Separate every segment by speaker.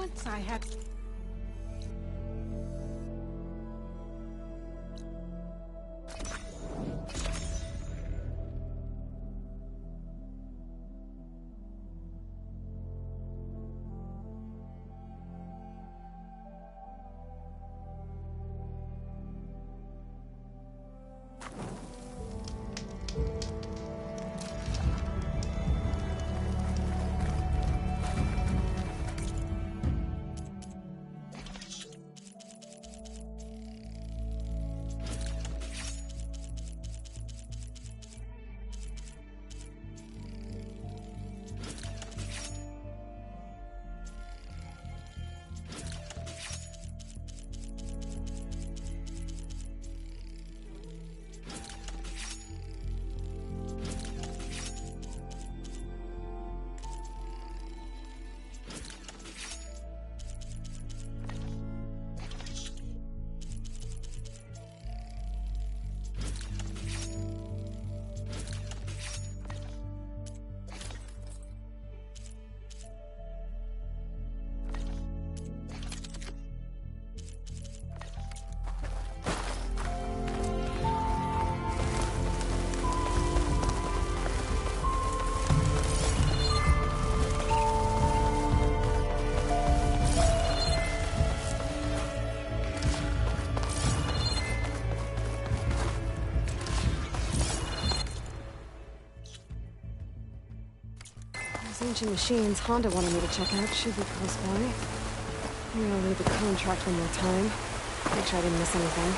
Speaker 1: Once I had...
Speaker 2: Ancient machines Honda wanted me to check out should be close by. Maybe I'll read the contract one more time. Make sure I didn't miss anything.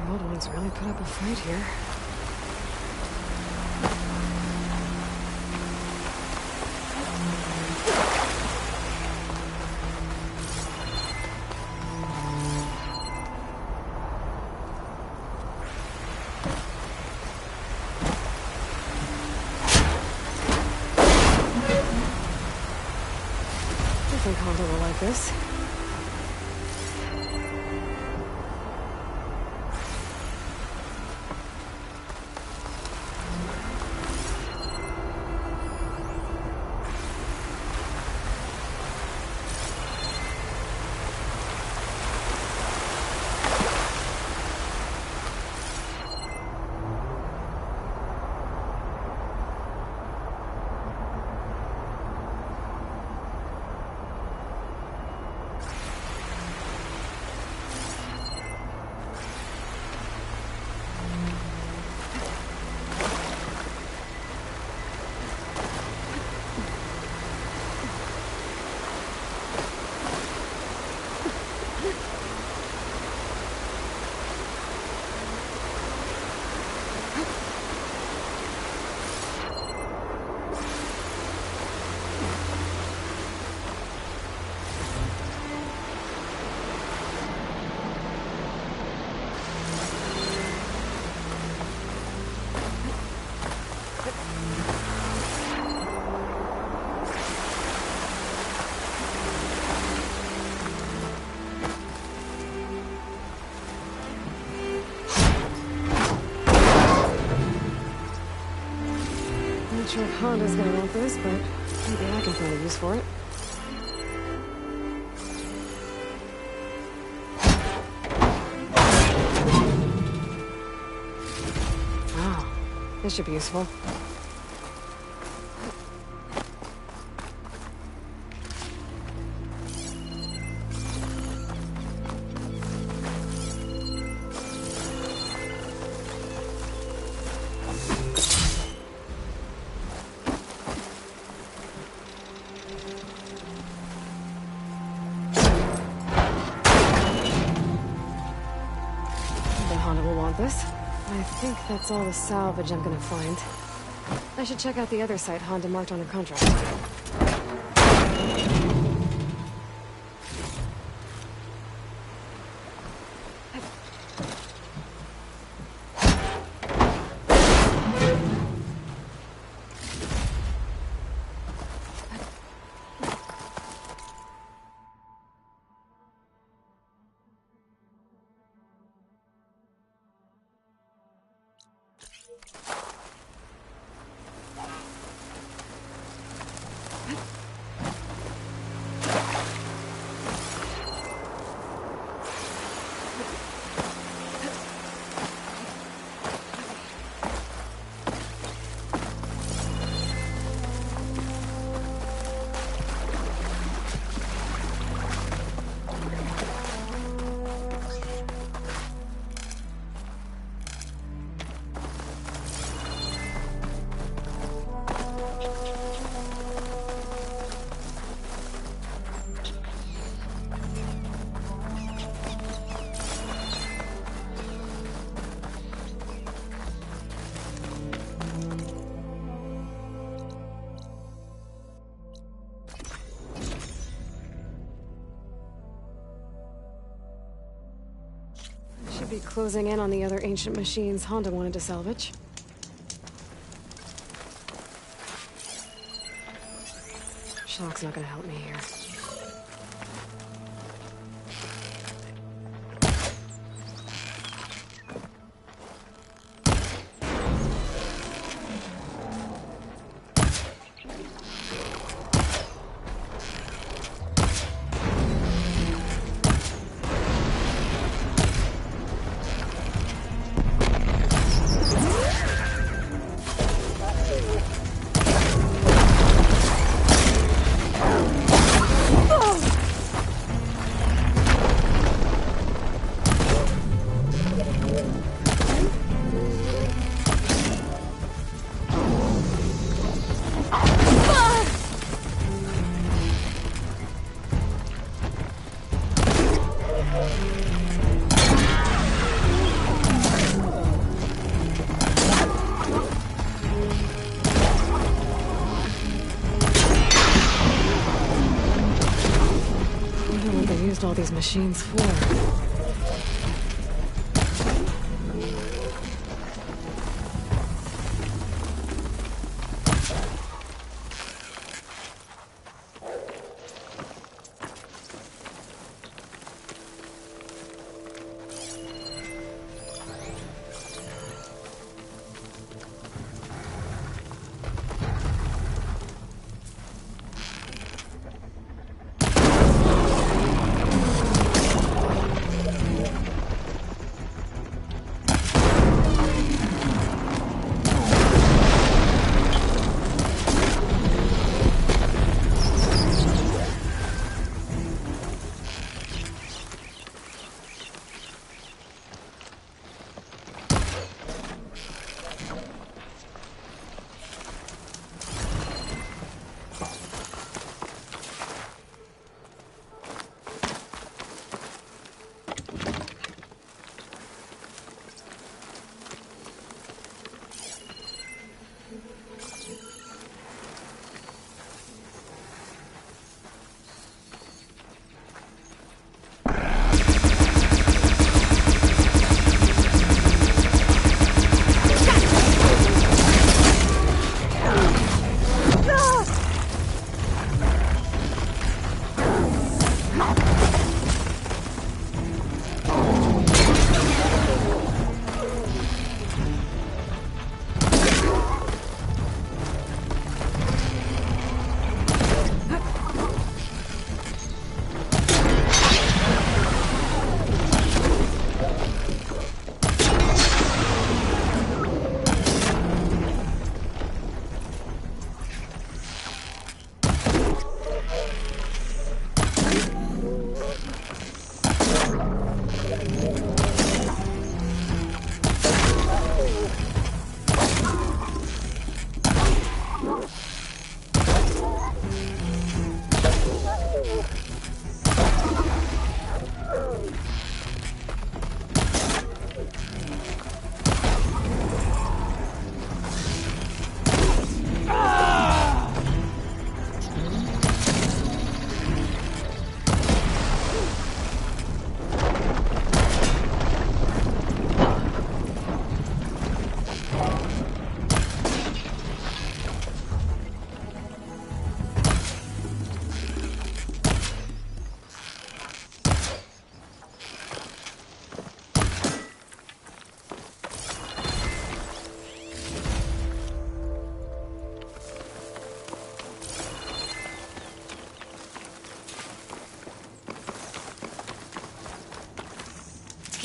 Speaker 2: The old ones really put up a fight here. I think Honda will like this. Not sure if Honda's gonna want this, but maybe I can find a use for it. Oh, this should be useful. think that's all the salvage I'm gonna find. I should check out the other site Honda marked on her contract. Should be closing in on the other ancient machines Honda wanted to salvage. Shock's not gonna help me here. All these machines for.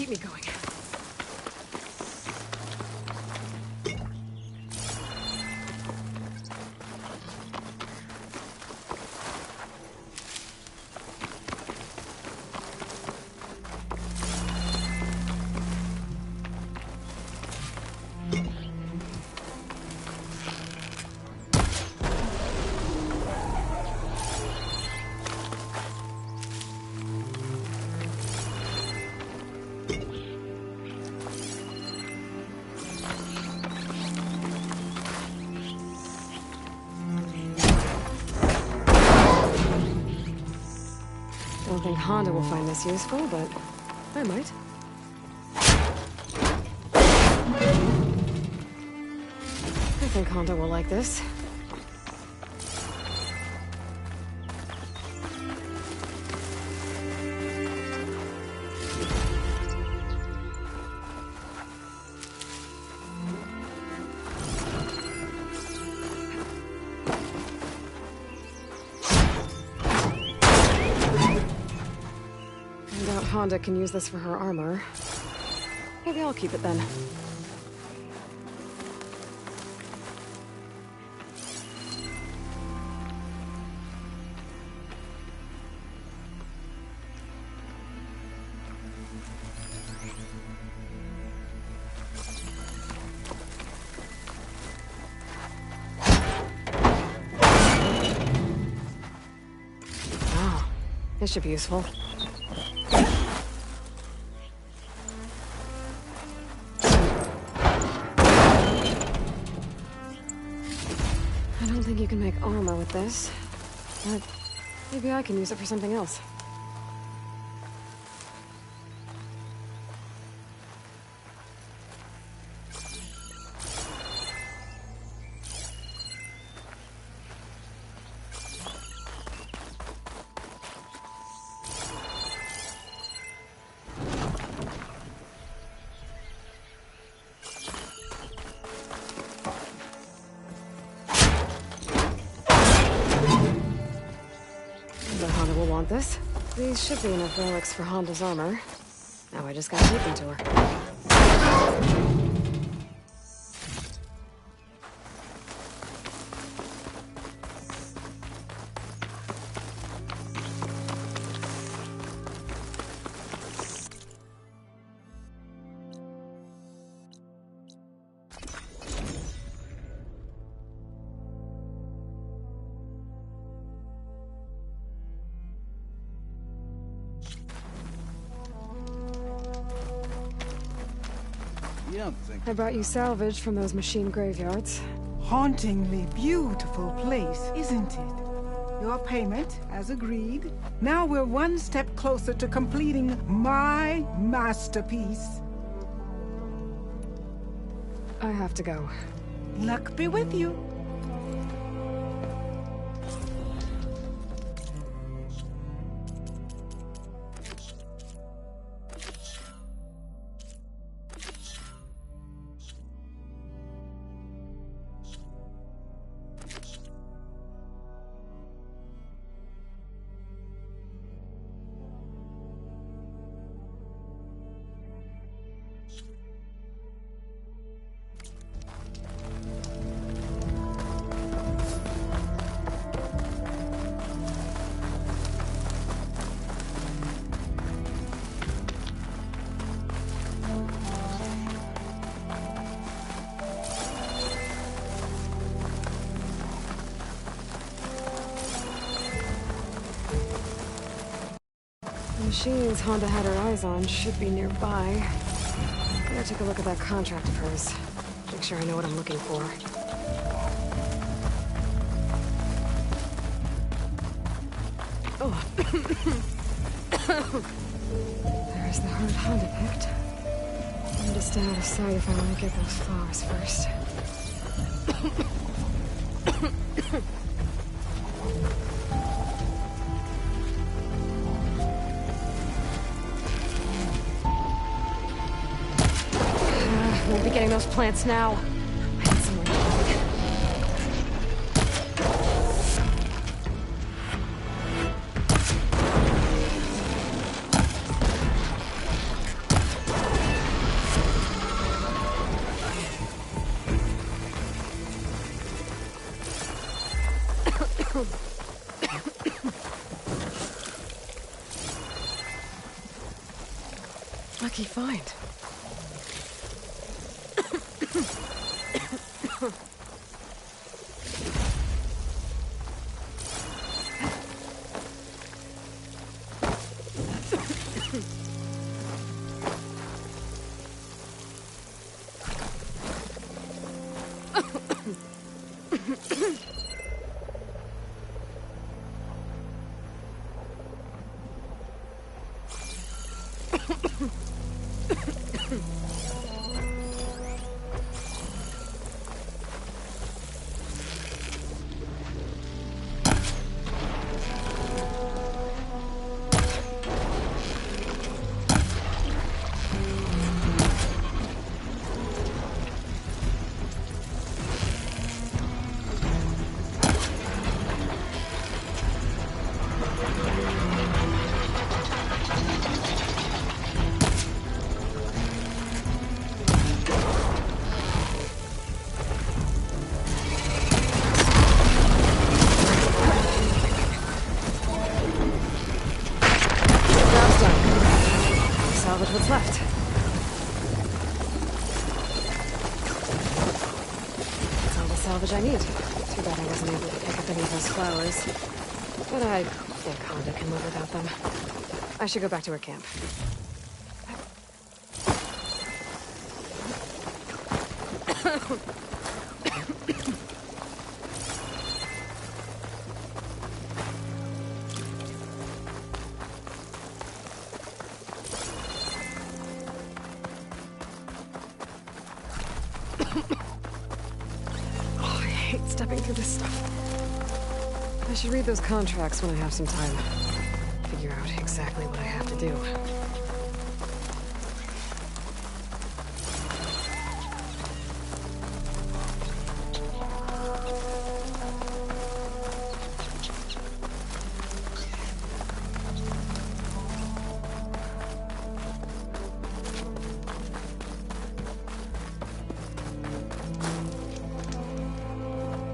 Speaker 2: keep me going. Don't think Honda will find this useful, but I might. I think Honda will like this. Honda can use this for her armor. Maybe I'll keep it then. Wow, this should be useful. I don't think you can make armor with this, but maybe I can use it for something else. Want this? These should be enough relics for Honda's armor. Now I just gotta take them to her. I brought you salvage from those machine graveyards.
Speaker 1: Hauntingly beautiful place, isn't it? Your payment, as agreed. Now we're one step closer to completing my masterpiece.
Speaker 2: I have to go.
Speaker 1: Luck be with you. The machines Honda had her eyes on should be nearby. Better take a look at that contract of hers. Make sure I know what I'm looking for. Oh. There's the herd Honda picked. I'm just stay out of sight if I want to get those flowers first. Won't be getting those plants now. I need somewhere to hide.
Speaker 2: Lucky find. Salvage what's left. That's all the salvage I need. Too bad I wasn't able to pick up any of those flowers. But I think Honda can live without them. I should go back to her camp. Stepping through this stuff. I should read those contracts when I have some time. Figure out exactly what I have to do.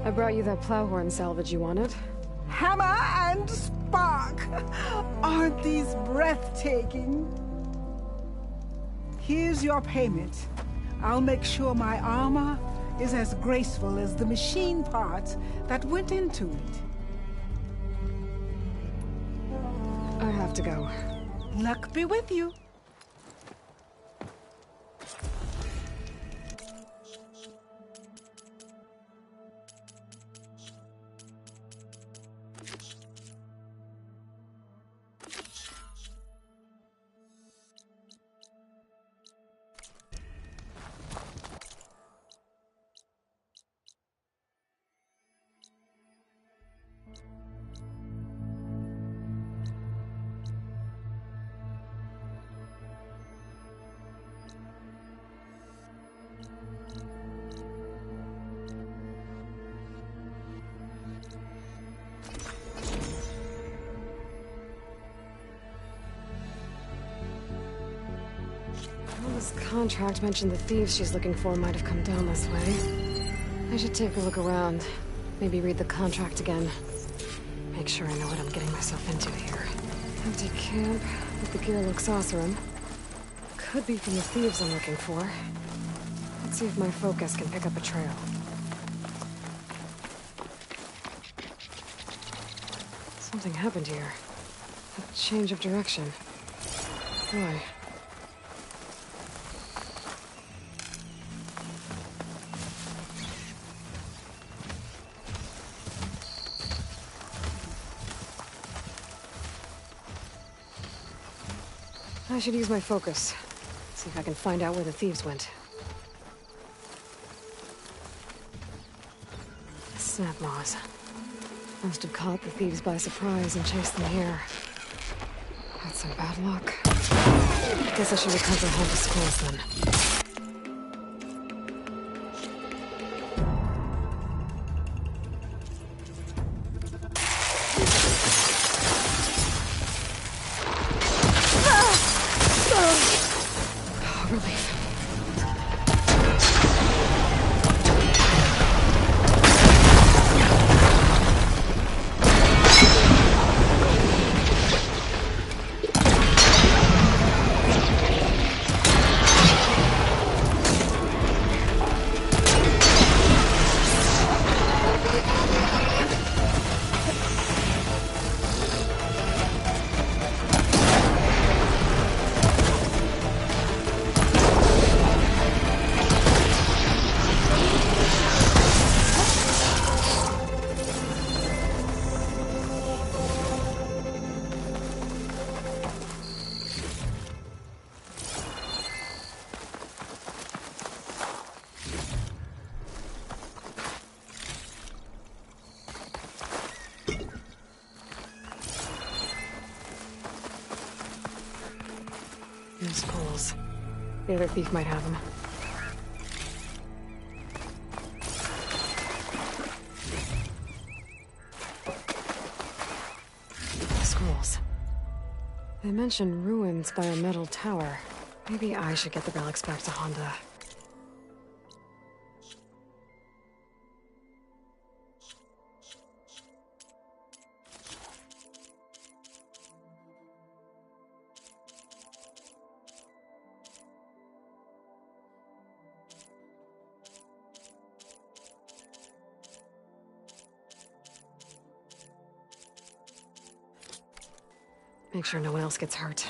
Speaker 2: I brought you that plowhorn salvage you wanted.
Speaker 1: Hammer and spark! Aren't these breathtaking? Here's your payment. I'll make sure my armor is as graceful as the machine parts that went into it.
Speaker 2: I have to go.
Speaker 1: Luck be with you.
Speaker 2: Well, this contract mentioned the thieves she's looking for might have come down this way. I should take a look around. Maybe read the contract again. Make sure I know what I'm getting myself into here. Empty camp, but the gear looks awesome. Could be from the thieves I'm looking for. Let's see if my focus can pick up a trail. Something happened here. A change of direction. Why? I should use my focus. See if I can find out where the thieves went. Snap moths. Must have caught the thieves by surprise and chased them here. That's some bad luck. Guess I should recover Honda's scrolls then. scrolls. The other thief might have them. Scrolls. They mention ruins by a metal tower. Maybe I should get the relics back to Honda. Make sure no one else gets hurt.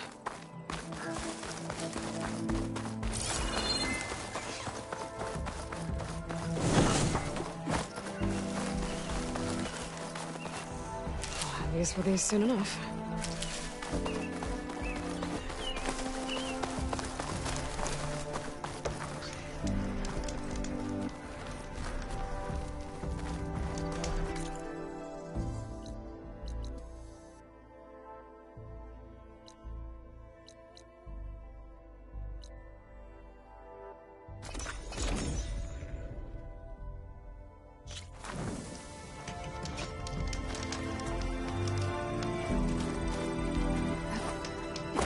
Speaker 2: I'll have use for these soon enough.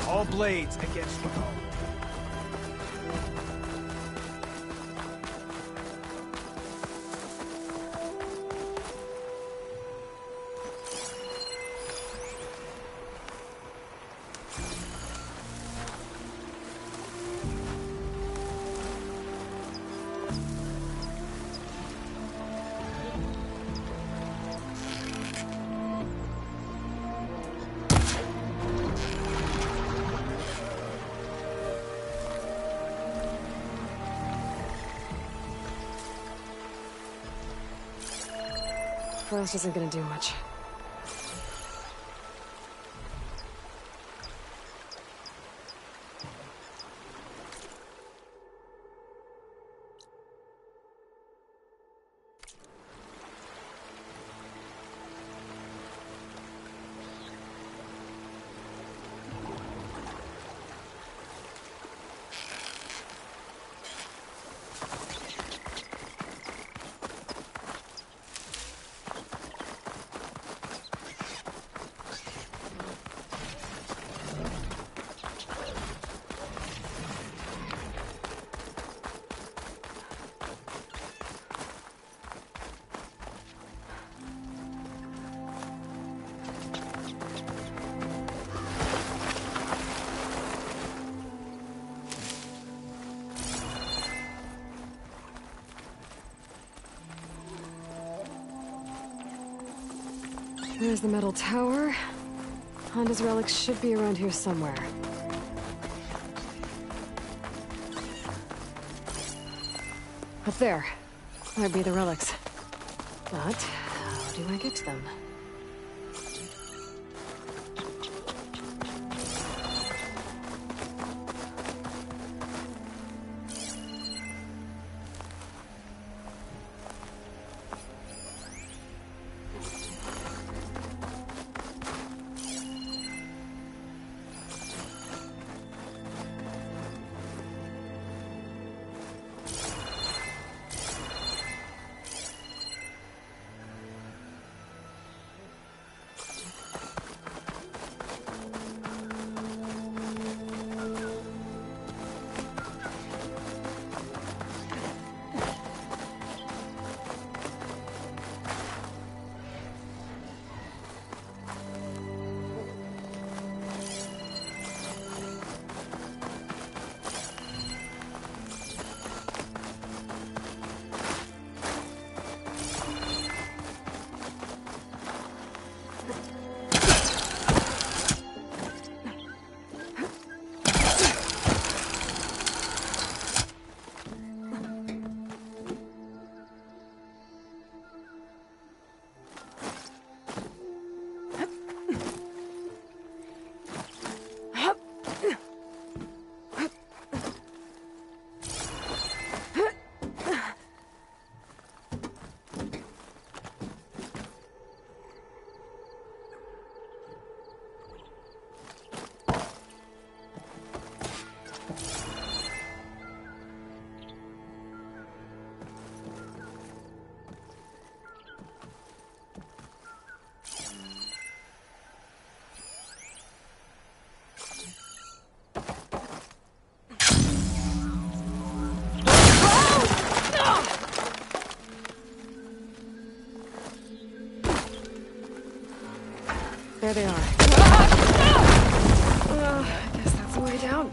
Speaker 3: All blades against the wall.
Speaker 2: Frost isn't gonna do much. There's the metal tower. Honda's relics should be around here somewhere. Up there. Might be the relics. But how do I get to them? There they are. I guess that's the way down.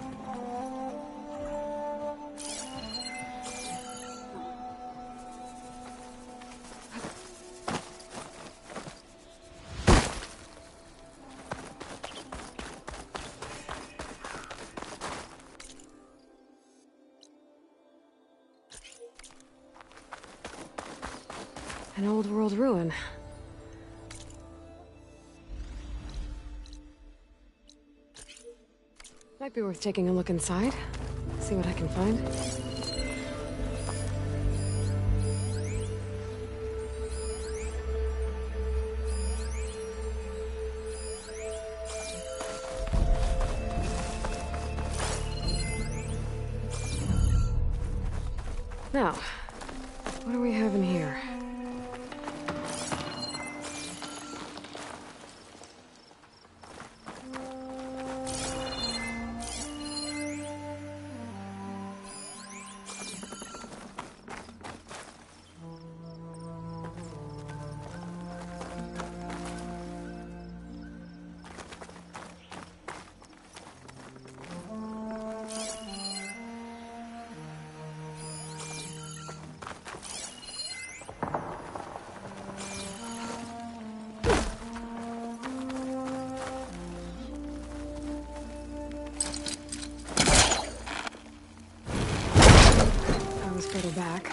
Speaker 2: An old world ruin. Might be worth taking a look inside. See what I can find. Now, what do we have in here? Further back.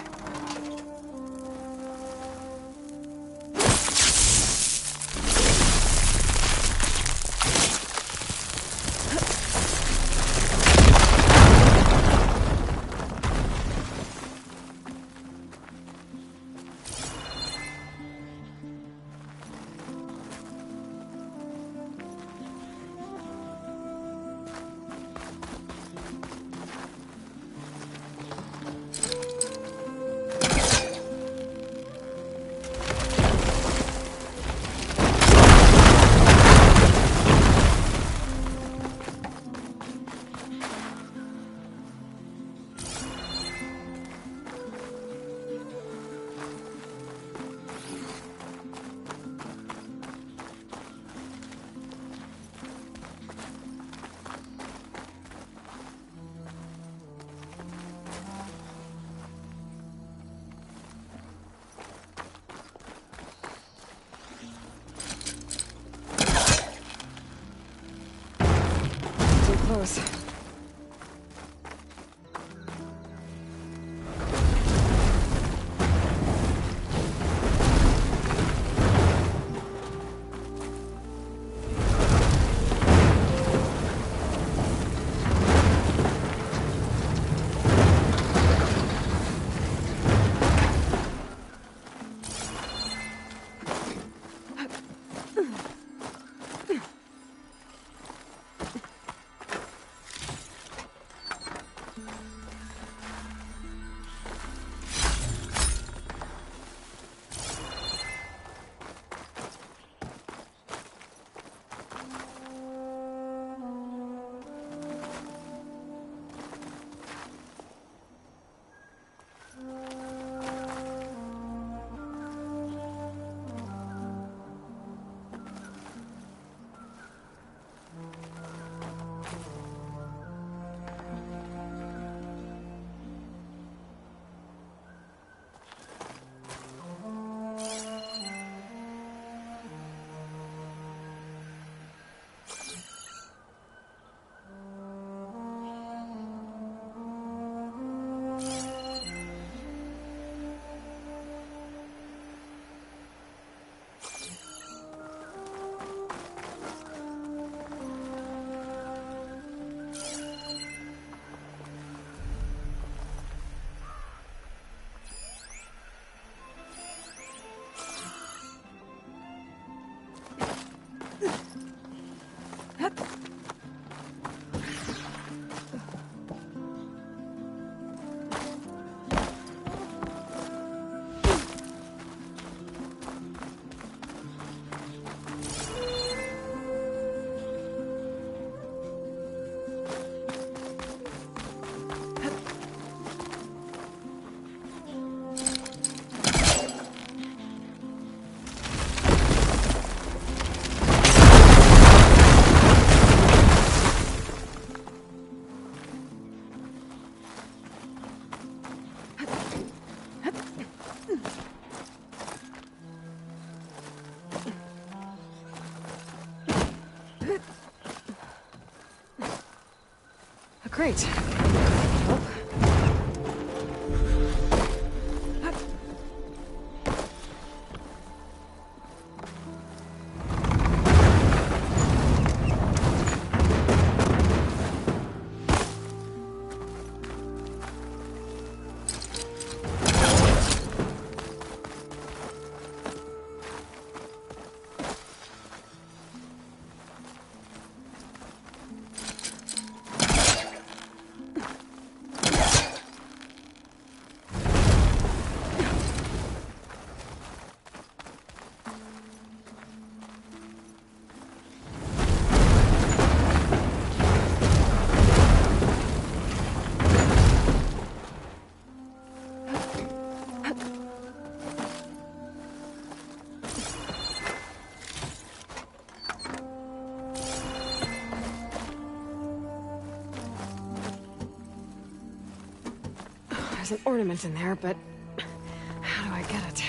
Speaker 2: Close. Great. Help. There's an ornament in there, but how do I get it?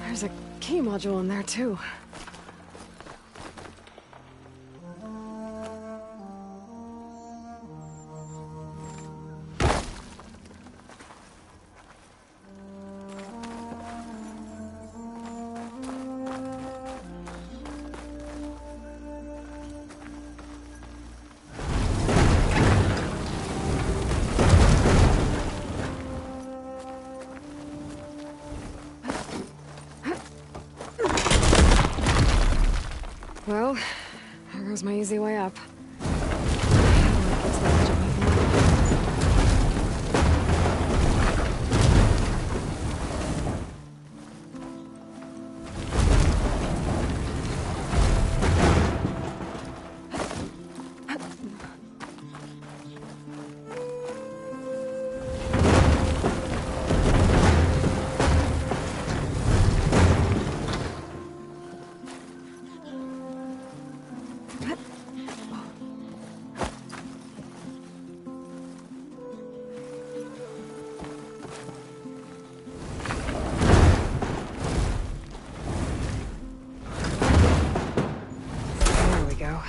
Speaker 2: There's a key module in there, too. Well, there goes my easy way up. How do I get to the edge of my There we go.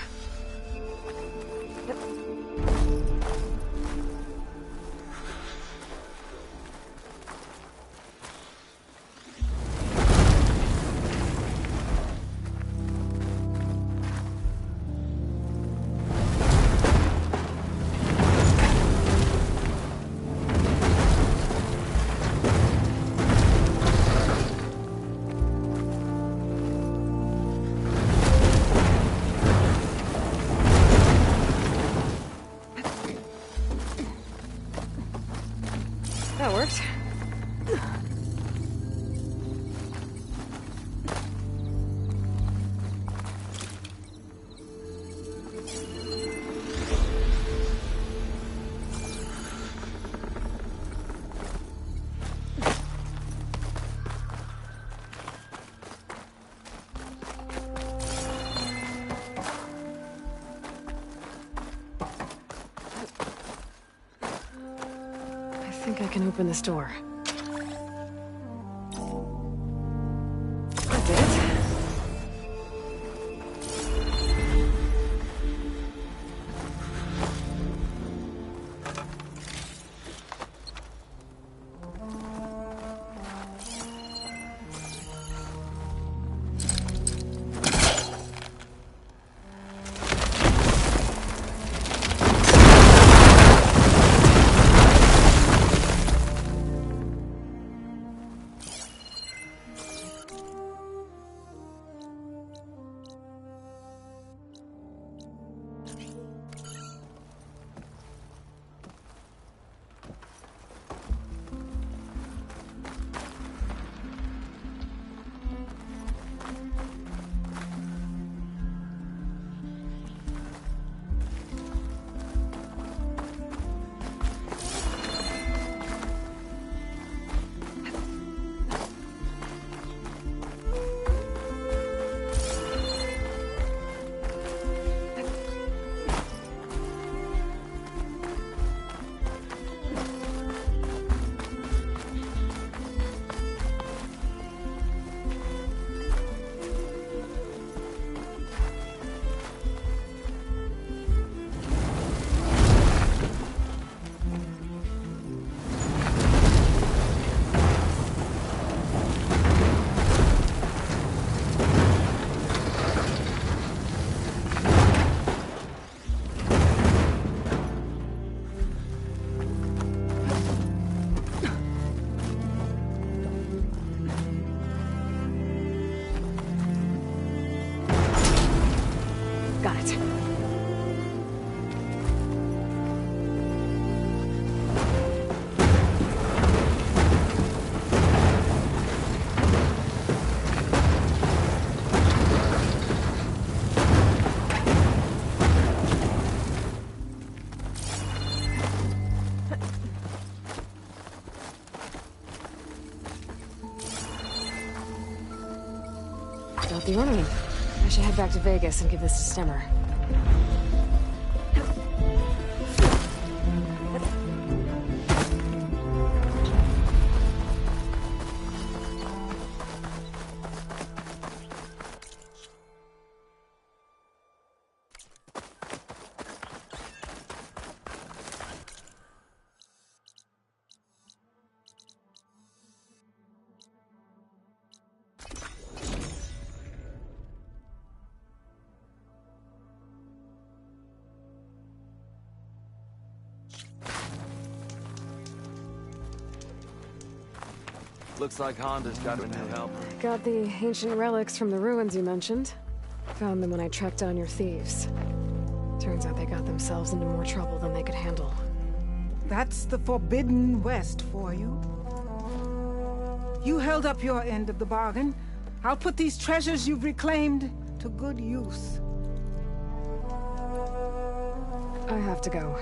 Speaker 2: That worked. I think I can open this door. That did it. Got the ornament. I should head back to Vegas and give this to Stemmer.
Speaker 4: Looks like Honda's got a new helper.
Speaker 2: Got the ancient relics from the ruins you mentioned. Found them when I tracked down your thieves. Turns out they got themselves into more trouble than they could handle.
Speaker 1: That's the Forbidden West for you. You held up your end of the bargain. I'll put these treasures you've reclaimed to good use.
Speaker 2: I have to go.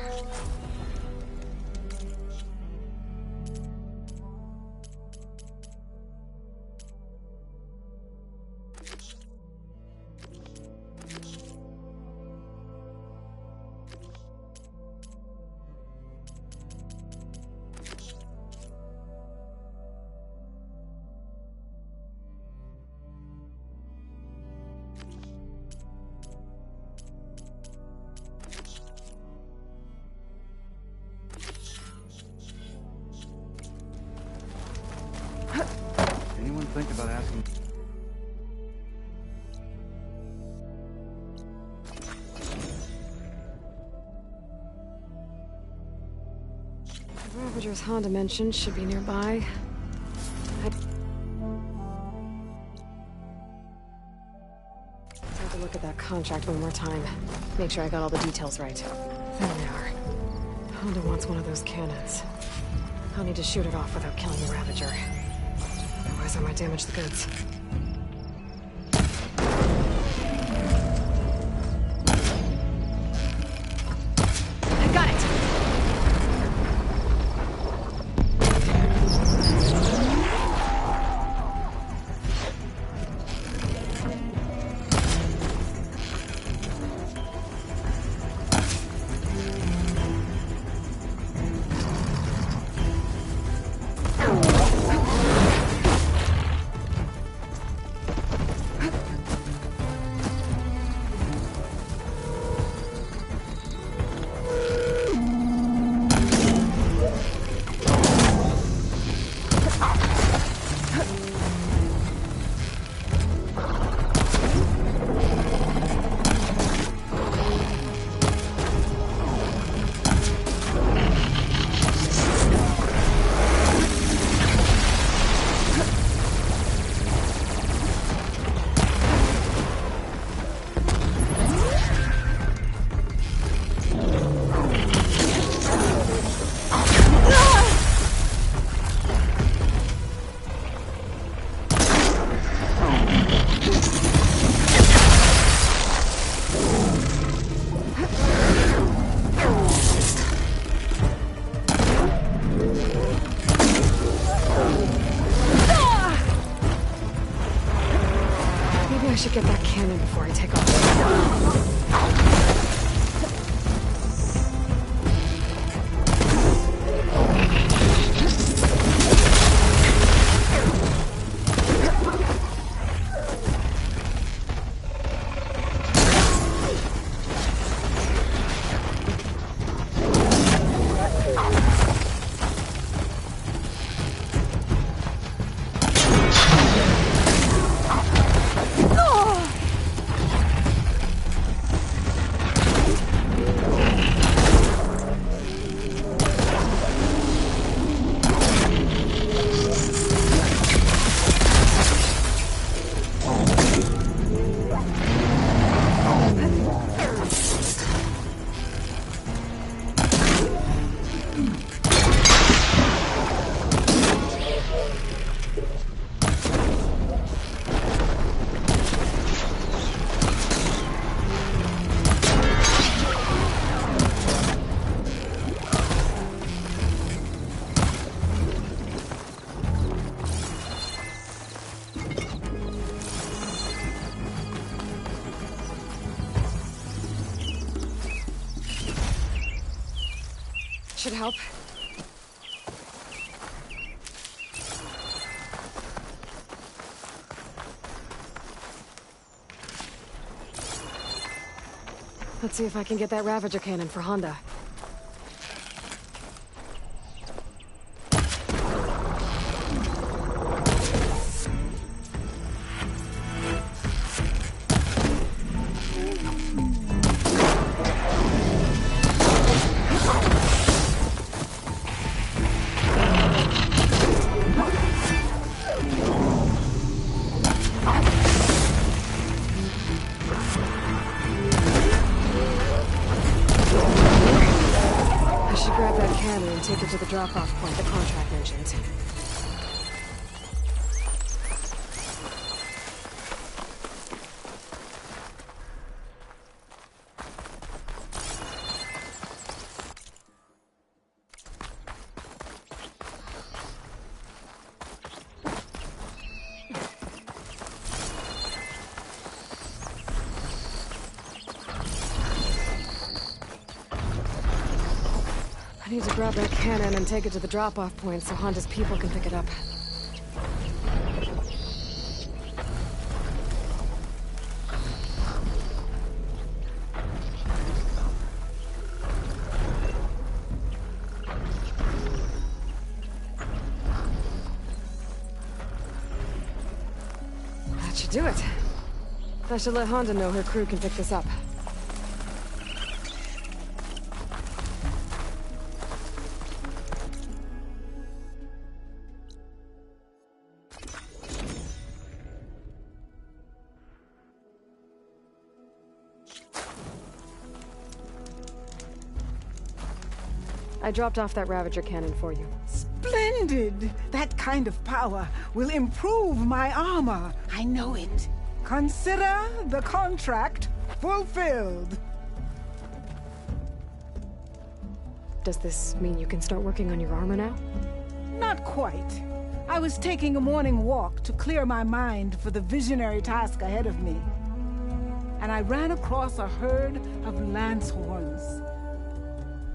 Speaker 4: Anyone think about asking?
Speaker 2: The Ravager's Honda mentioned should be nearby. I'd have to look at that contract one more time. Make sure I got all the details right. There they are. Honda wants one of those cannons. I'll need to shoot it off without killing the Ravager. Otherwise I might damage the goods. I got it! I should get that cannon before I take off. Should help. Let's see if I can get that Ravager cannon for Honda. Take it to the drop-off point the contract mentioned. I need to grab that cannon and take it to the drop-off point so Honda's people can pick it up. That should do it. I should let Honda know her crew can pick this up. I dropped off that Ravager cannon for you.
Speaker 1: Splendid! That kind of power will improve my armor. I know it. Consider the contract fulfilled.
Speaker 2: Does this mean you can start working on your armor now?
Speaker 1: Not quite. I was taking a morning walk to clear my mind for the visionary task ahead of me. And I ran across a herd of Lancehorns.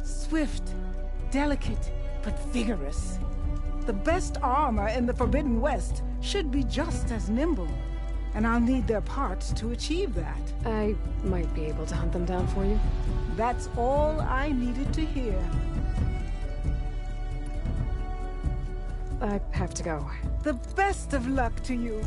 Speaker 1: Swift, delicate, but vigorous. The best armor in the Forbidden West should be just as nimble. And I'll need their parts to achieve that.
Speaker 2: I might be able to hunt them down for you.
Speaker 1: That's all I needed to hear.
Speaker 2: I have to go.
Speaker 1: The best of luck to you.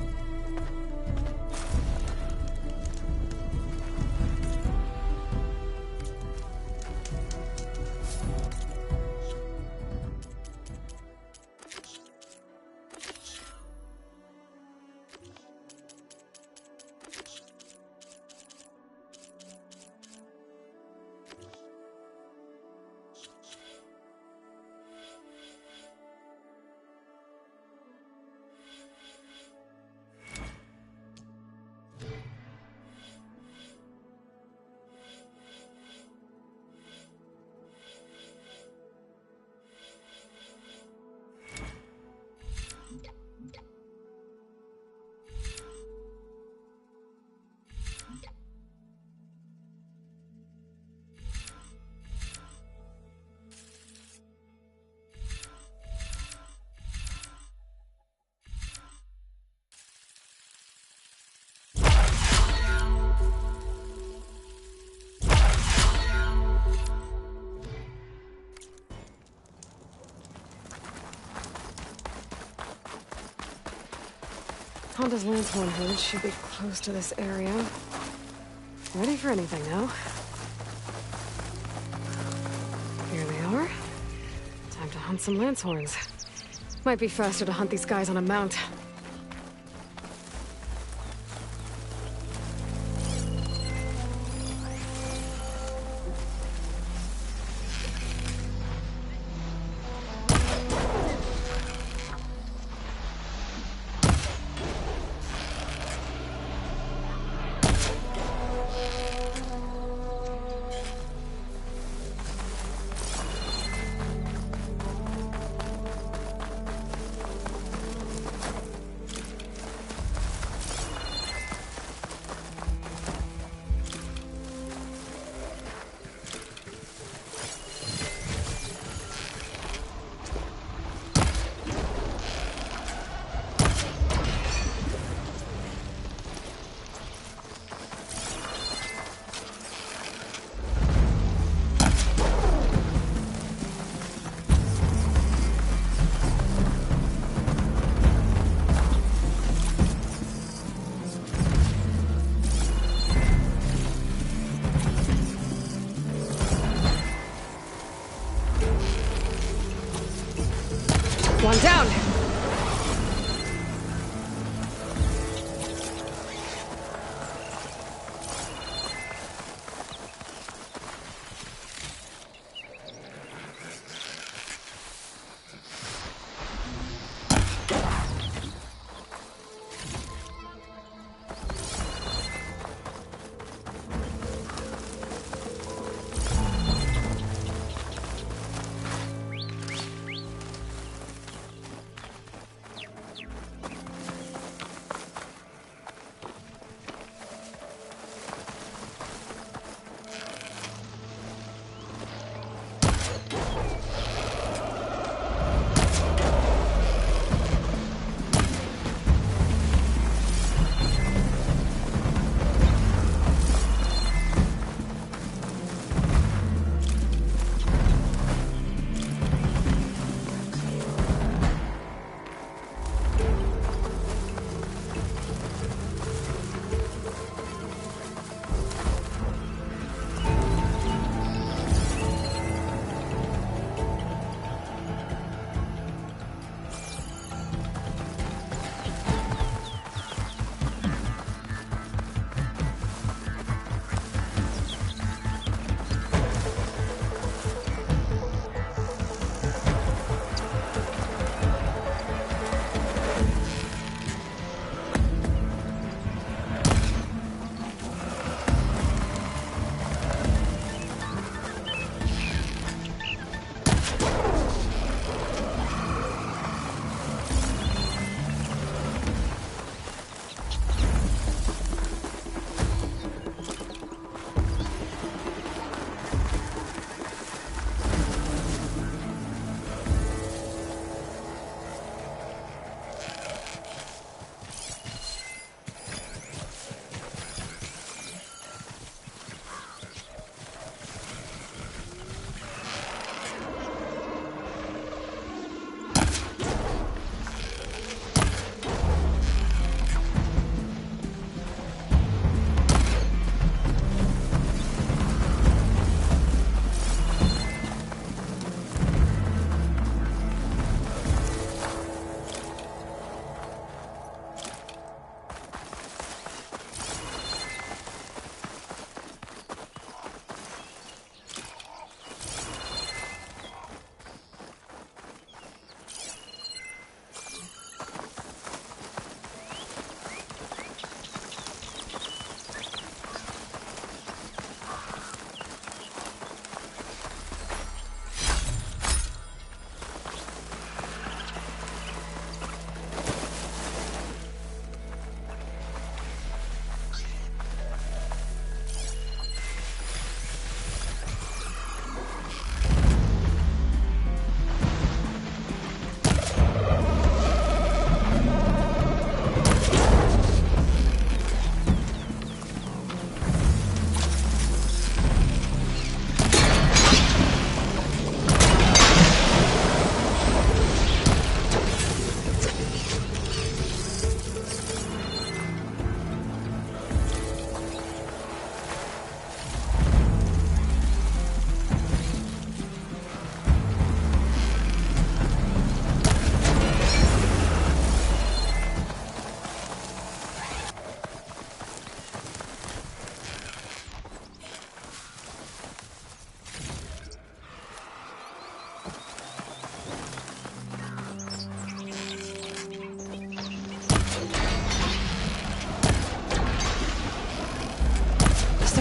Speaker 2: Honda's Lancehorn herd should be close to this area. Ready for anything now. Here they are. Time to hunt some Lancehorns. Might be faster to hunt these guys on a mount.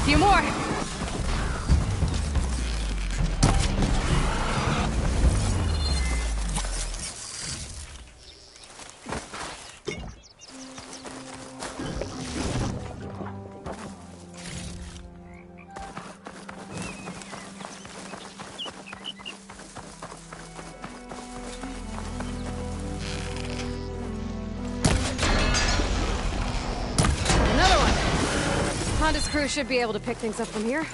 Speaker 2: Few more. Honda's crew should be able to pick things up from here.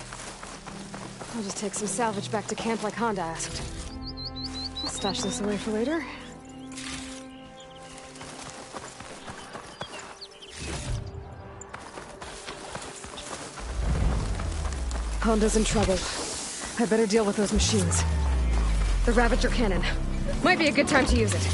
Speaker 2: I'll just take some salvage back to camp like Honda asked. I'll stash this away for later. Honda's in trouble. I better deal with those machines. The Ravager cannon. Might be a good time to use it.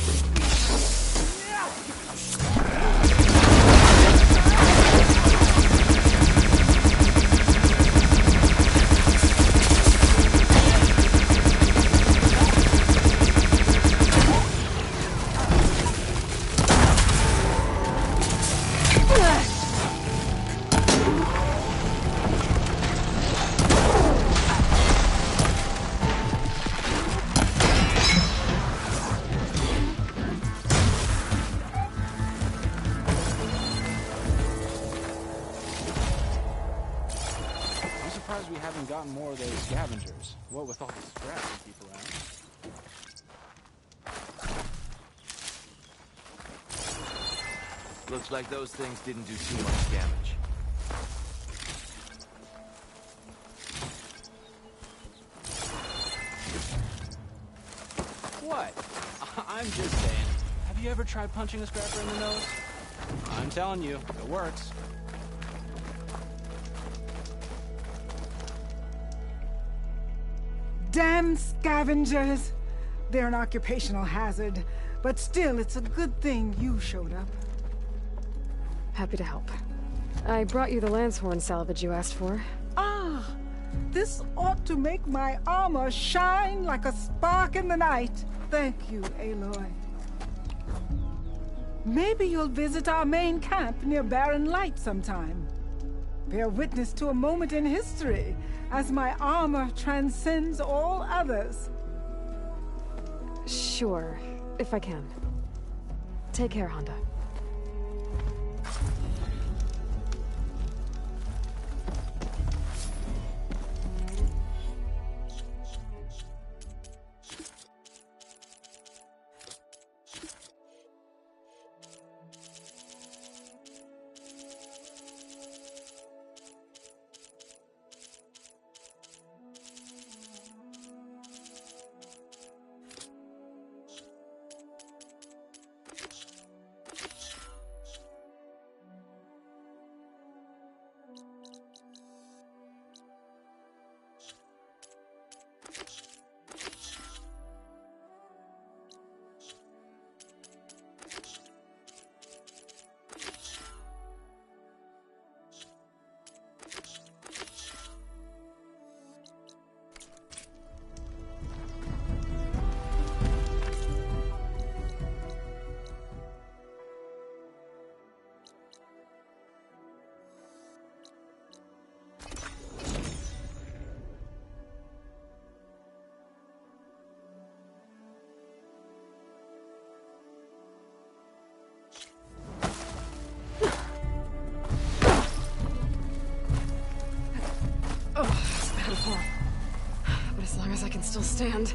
Speaker 3: We haven't gotten more of those scavengers. What with all the scrap we keep around.
Speaker 4: Looks like those things didn't do too much damage.
Speaker 3: What? I'm just saying. Have you ever tried punching a scrapper in the nose? I'm telling you, it works.
Speaker 1: Damn scavengers! They're an occupational hazard, but still, it's a good thing you showed up.
Speaker 2: Happy to help. I brought you the Lancehorn salvage you asked for.
Speaker 1: Ah! This ought to make my armor shine like a spark in the night. Thank you, Aloy. Maybe you'll visit our main camp near Barren Light sometime. Bear witness to a moment in history, as my armor transcends all others.
Speaker 2: Sure, if I can. Take care, Honda. But as long as I can still stand.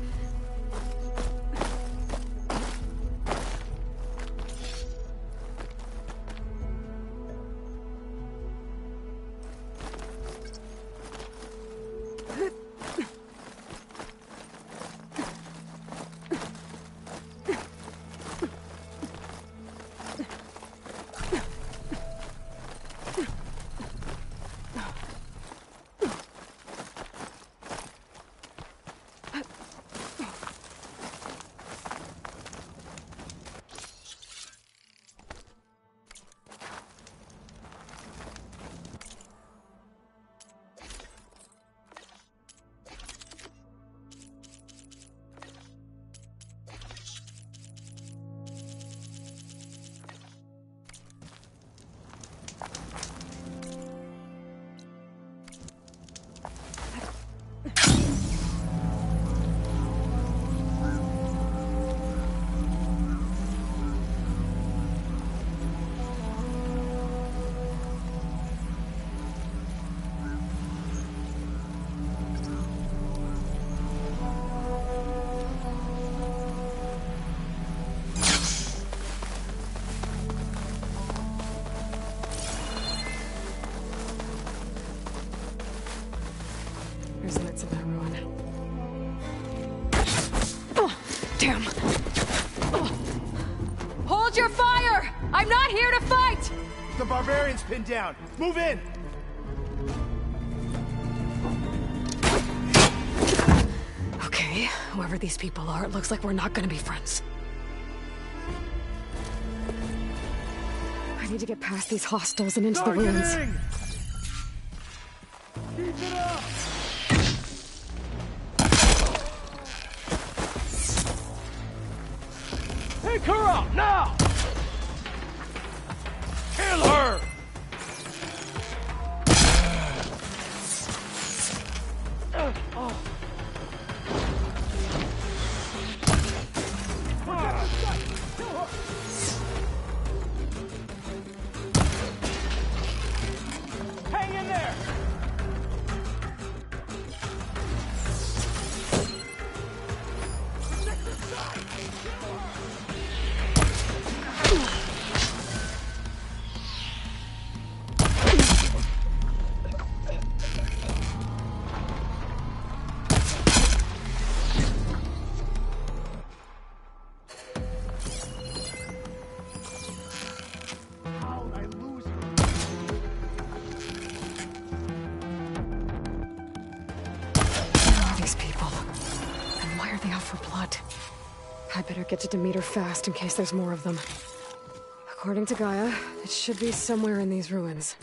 Speaker 2: not here to fight!
Speaker 4: The barbarian's pinned down. Move in!
Speaker 2: Okay, whoever these people are, it looks like we're not gonna be friends. I need to get past these hostiles and into the ruins.
Speaker 4: Keep it up! Pick her up, now! Kill her! Hang in there!
Speaker 2: These people. And why are they out for blood? I better get to Demeter fast in case there's more of them. According to Gaia, it should be somewhere in these ruins.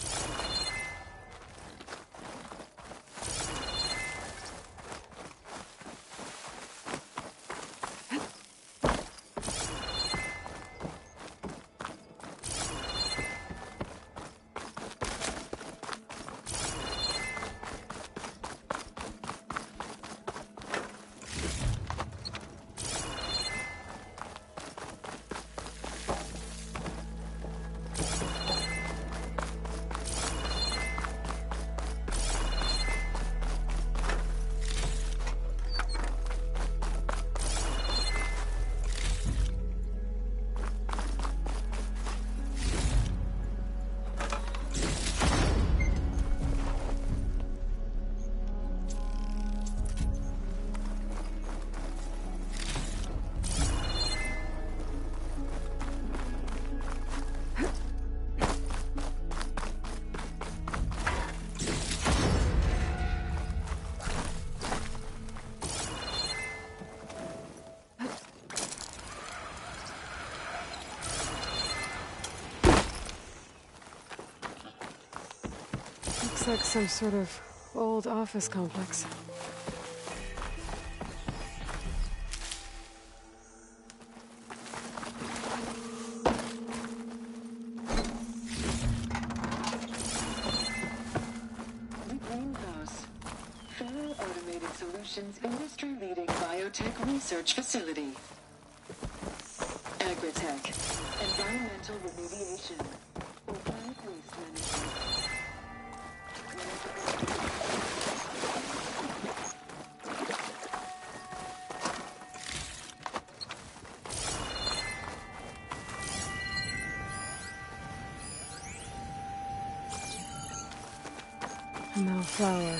Speaker 2: Looks like some sort of old office complex.
Speaker 5: Federal Automated Solutions industry-leading biotech research facility. Agritech, environmental remediation, organic waste management.
Speaker 2: No flower.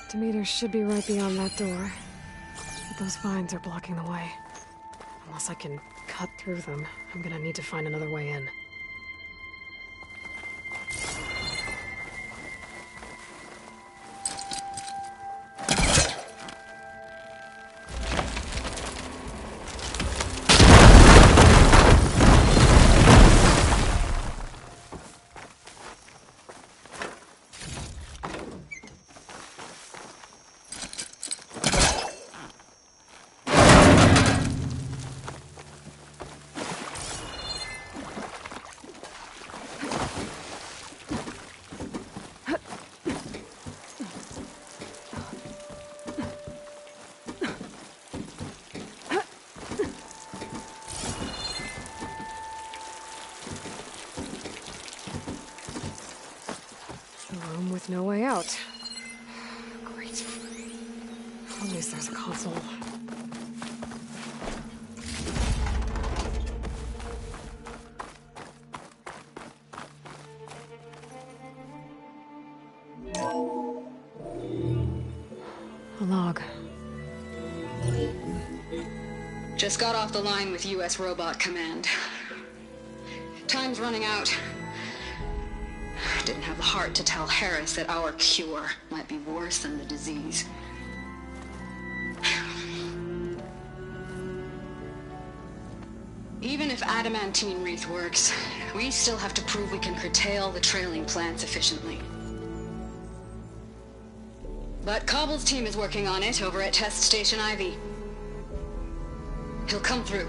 Speaker 2: Demeter should be right beyond that door. But those vines are blocking the way. Unless I can cut through them, I'm gonna need to find another way in. With no way out. Great. At least there's a console. A log.
Speaker 5: Just got off the line with U.S. Robot Command. Time
Speaker 2: Time's running out. Didn't have the heart to tell Harris that our cure might be worse than the disease. Even if adamantine wreath works, we still have to prove we can curtail the trailing plants efficiently. But Cobble's team is working on it over at Test Station Ivy. He'll come through.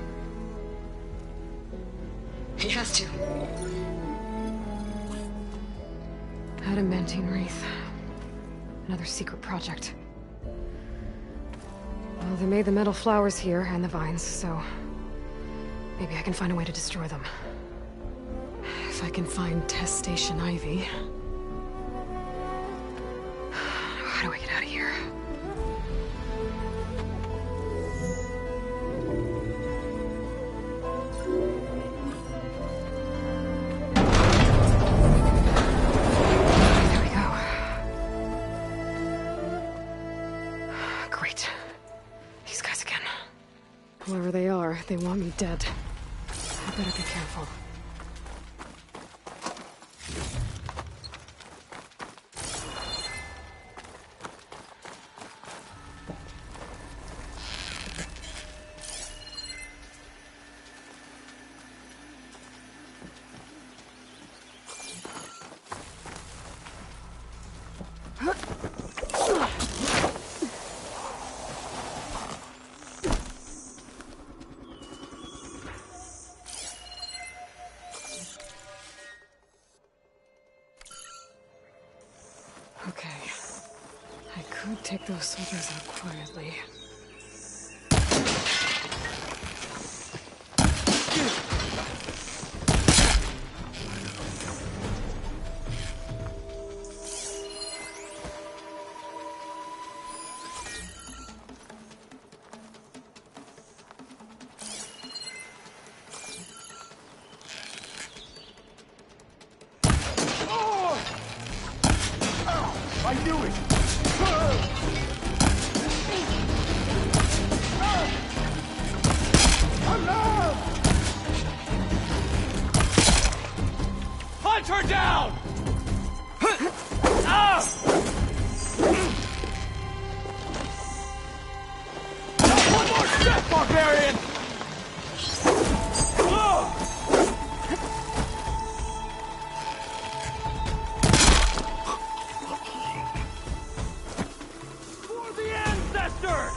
Speaker 2: He has to. Adamantine wreath. Another secret project. Well, they made the metal flowers here and the vines, so maybe I can find a way to destroy them. If I can find Test Station Ivy. How do I get out of here? There we go. Great. These guys again. Whoever they are, they want me dead. I better be careful. Okay. I could take those soldiers out quietly.
Speaker 4: I knew it! Hunt her down! One more step, barbarian! For the ancestors!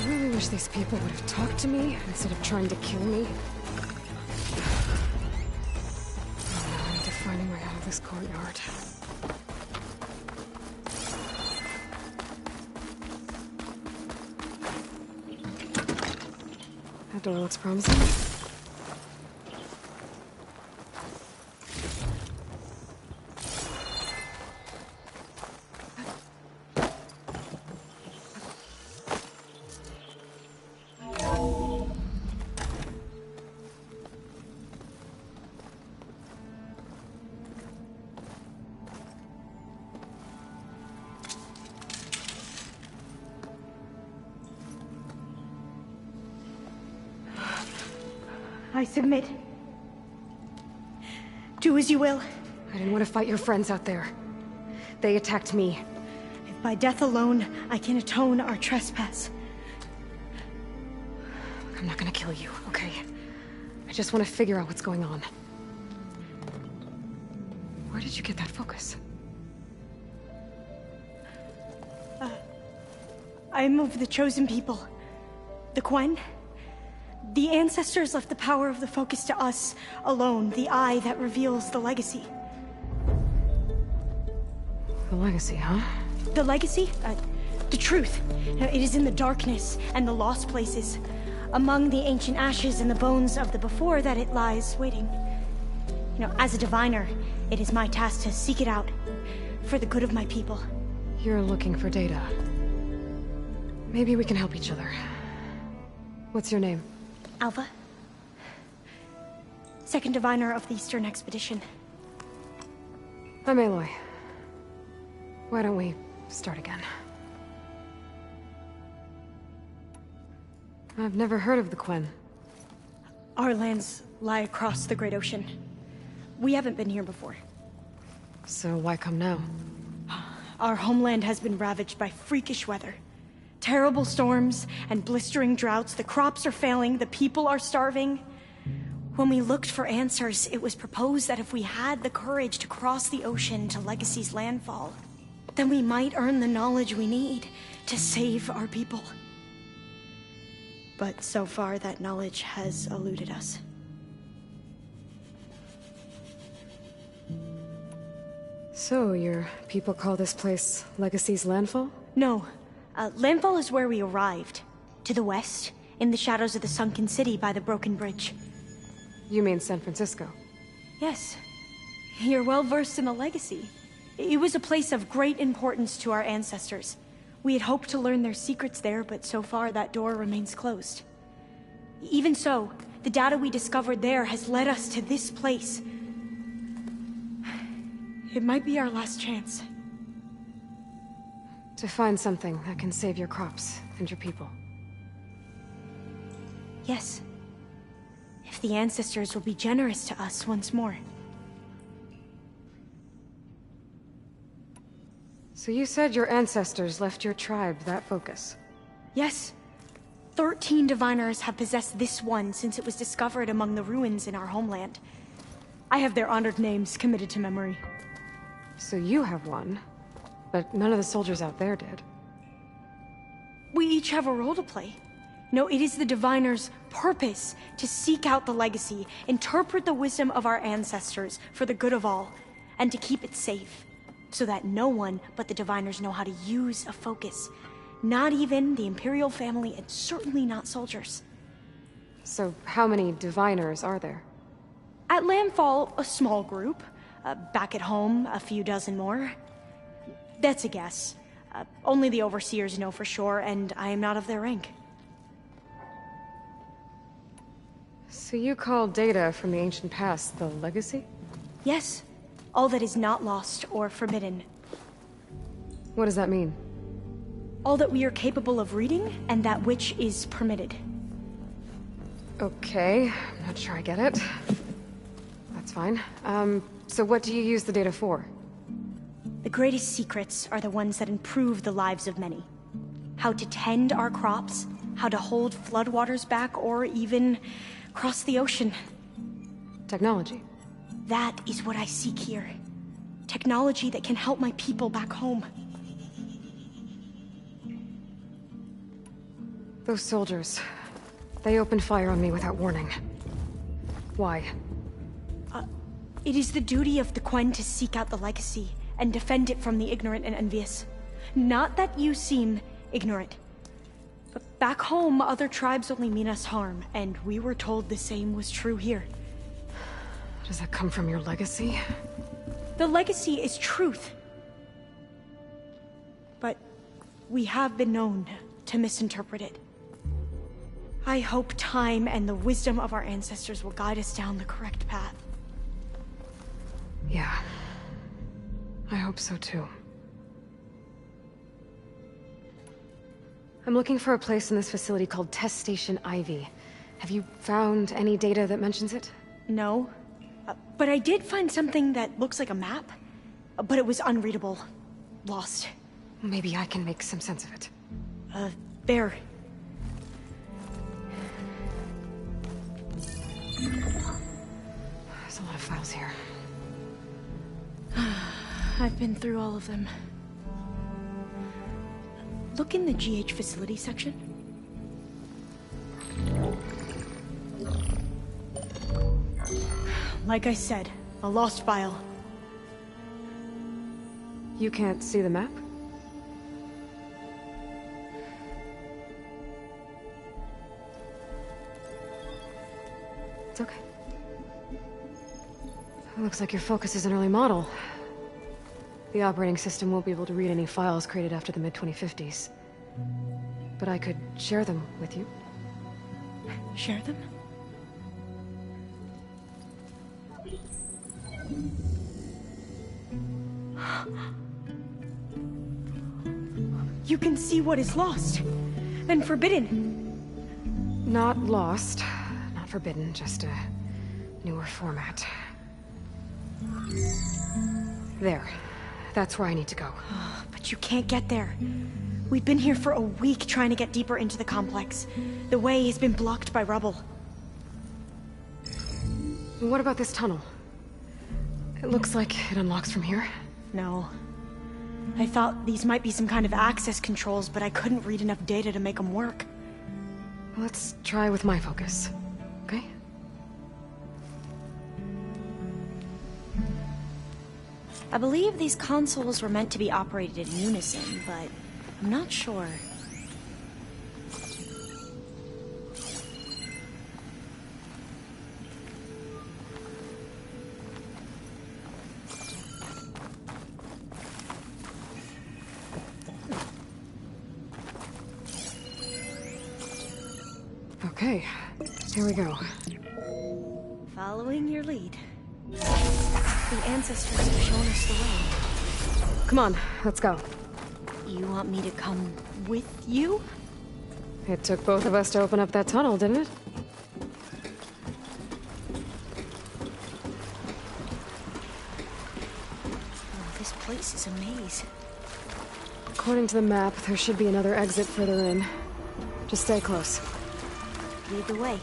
Speaker 2: I wish these people would have talked to me instead of trying to kill me. Oh, now I need to find a way out of this courtyard. That door looks promising.
Speaker 6: I submit. Do as you will.
Speaker 2: I didn't want to fight your friends out there. They attacked me.
Speaker 6: If by death alone I can atone our trespass.
Speaker 2: I'm not gonna kill you, okay? I just want to figure out what's going on. Where did you get that focus?
Speaker 6: I am of the chosen people. The Quen. The ancestors left the power of the focus to us alone, the eye that reveals the legacy.
Speaker 2: The legacy, huh?
Speaker 6: The legacy? The truth. It is in the darkness and the lost places. Among the ancient ashes and the bones of the before that it lies waiting. As a diviner, it is my task to seek it out. For the good of my people.
Speaker 2: You're looking for data. Maybe we can help each other. What's your name?
Speaker 6: Alva. Second diviner of the Eastern Expedition.
Speaker 2: I'm Aloy. Why don't we start again? I've never heard of the Quen.
Speaker 6: Our lands lie across the Great Ocean. We haven't been here before.
Speaker 2: So why come now?
Speaker 6: Our homeland has been ravaged by freakish weather. Terrible storms and blistering droughts. The crops are failing, the people are starving. When we looked for answers, it was proposed that if we had the courage to cross the ocean to Legacy's landfall, then we might earn the knowledge we need to save our people. But so far, that knowledge has eluded us.
Speaker 2: So, your people call this place Legacy's landfall?
Speaker 6: No. Landfall is where we arrived. To the west, in the shadows of the sunken city by the broken bridge.
Speaker 2: You mean San Francisco?
Speaker 6: Yes. You're well versed in the Legacy. It was a place of great importance to our ancestors. We had hoped to learn their secrets there, but so far that door remains closed. Even so, the data we discovered there has led us to this place. It might be our last chance.
Speaker 2: To find something that can save your crops and your people.
Speaker 6: Yes. If the ancestors will be generous to us once more.
Speaker 2: So you said your ancestors left your tribe that focus?
Speaker 6: Yes. 13 diviners have possessed this one since it was discovered among the ruins in our homeland. I have their honored names committed to memory.
Speaker 2: So you have one, but none of the soldiers out there did.
Speaker 6: We each have a role to play. No, it is the diviner's purpose to seek out the legacy, interpret the wisdom of our ancestors for the good of all, and to keep it safe, so that no one but the diviners know how to use a focus. Not even the Imperial family, and certainly not soldiers.
Speaker 2: So how many diviners are there?
Speaker 6: At Landfall, a small group. Back at home, a few dozen more. That's a guess. Only the overseers know for sure, and I am not of their rank.
Speaker 2: So you call data from the ancient past the legacy?
Speaker 6: Yes. All that is not lost or forbidden.
Speaker 2: What does that mean?
Speaker 6: All that we are capable of reading, and that which is permitted.
Speaker 2: Okay, I'm not sure I get it. That's fine. So what do you use the data for?
Speaker 6: The greatest secrets are the ones that improve the lives of many. How to tend our crops, how to hold floodwaters back, or even cross the ocean.
Speaker 2: Technology.
Speaker 6: That is what I seek here. Technology that can help my people back home.
Speaker 2: Those soldiers, they opened fire on me without warning. Why?
Speaker 6: It is the duty of the Quen to seek out the legacy and defend it from the ignorant and envious. Not that you seem ignorant. But back home, other tribes only mean us harm, and we were told the same was true here.
Speaker 2: Does that come from your legacy?
Speaker 6: The legacy is truth. But we have been known to misinterpret it. I hope time and the wisdom of our ancestors will guide us down the correct path.
Speaker 2: Yeah. I hope so too. I'm looking for a place in this facility called Test Station Ivy. Have you found any data that mentions it?
Speaker 6: No. But I did find something that looks like a map. But it was unreadable. Lost.
Speaker 2: Maybe I can make some sense of it.
Speaker 6: There.
Speaker 2: There's a lot of files here.
Speaker 6: I've been through all of them. Look in the GH facility section. Like I said, a lost file.
Speaker 2: You can't see the map? It's okay. It looks like your focus is an early model. The operating system won't be able to read any files created after the mid-2050s. But I could share them with you.
Speaker 6: Share them? You can see what is lost and forbidden.
Speaker 2: Not lost, not forbidden, just a newer format. There. That's where I need to go.
Speaker 6: But you can't get there. We've been here for a week trying to get deeper into the complex. The way has been blocked by rubble.
Speaker 2: What about this tunnel? It looks like it unlocks from here.
Speaker 6: No. I thought these might be some kind of access controls, but I couldn't read enough data to make them work.
Speaker 2: Let's try with my focus, okay?
Speaker 6: I believe these consoles were meant to be operated in unison, but I'm not sure.
Speaker 2: Okay, here we go.
Speaker 6: Following your lead. The ancestors have shown us the way.
Speaker 2: Come on, let's go.
Speaker 6: You want me to come with you?
Speaker 2: It took both of us to open up that tunnel, didn't it?
Speaker 6: Oh, this place is a maze.
Speaker 2: According to the map, there should be another exit further in. Just stay close.
Speaker 6: Lead the way.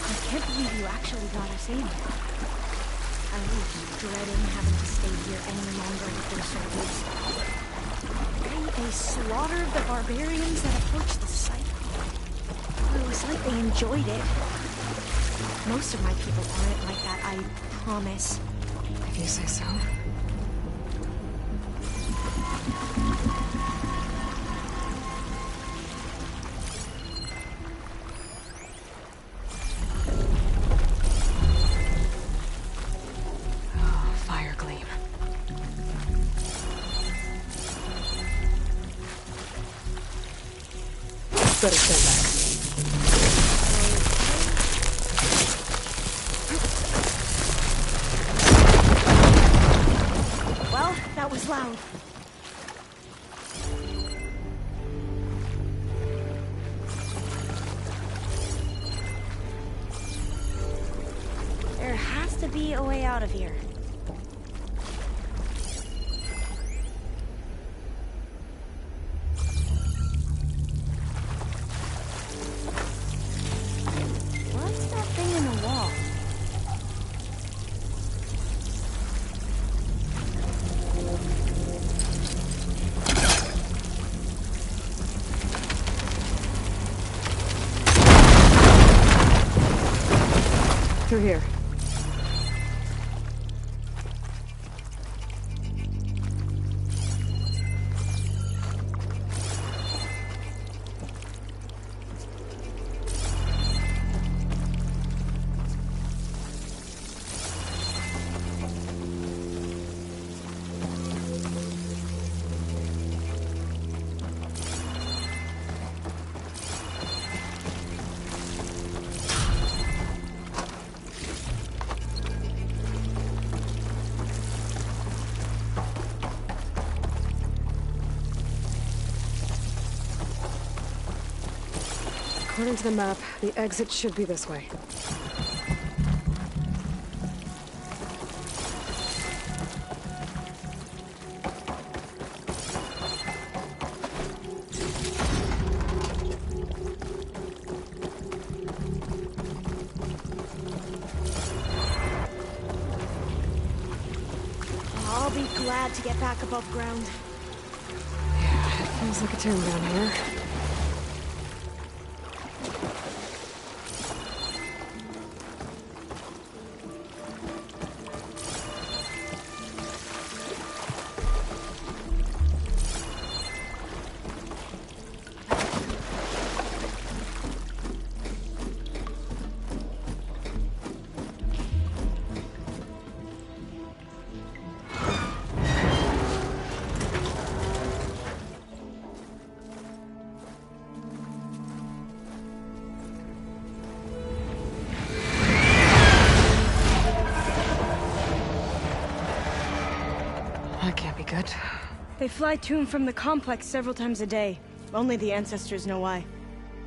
Speaker 6: I can't believe you actually got us in. I was dreading having to stay here any longer with those soldiers. They slaughtered the barbarians that approached the site. It was like they enjoyed it. Most of my people aren't like that, I promise.
Speaker 2: If you say so. Oh, fire gleam. Better stand back.
Speaker 6: Well, that was loud. There has to be a way out of here. What's that thing in the wall?
Speaker 2: Through here. According to the map, the exit should be this way.
Speaker 6: I'll be glad to get back above ground.
Speaker 2: Yeah, it feels like a tomb down here. That can't be good.
Speaker 6: They fly to and from the complex several times a day. Only the ancestors know why.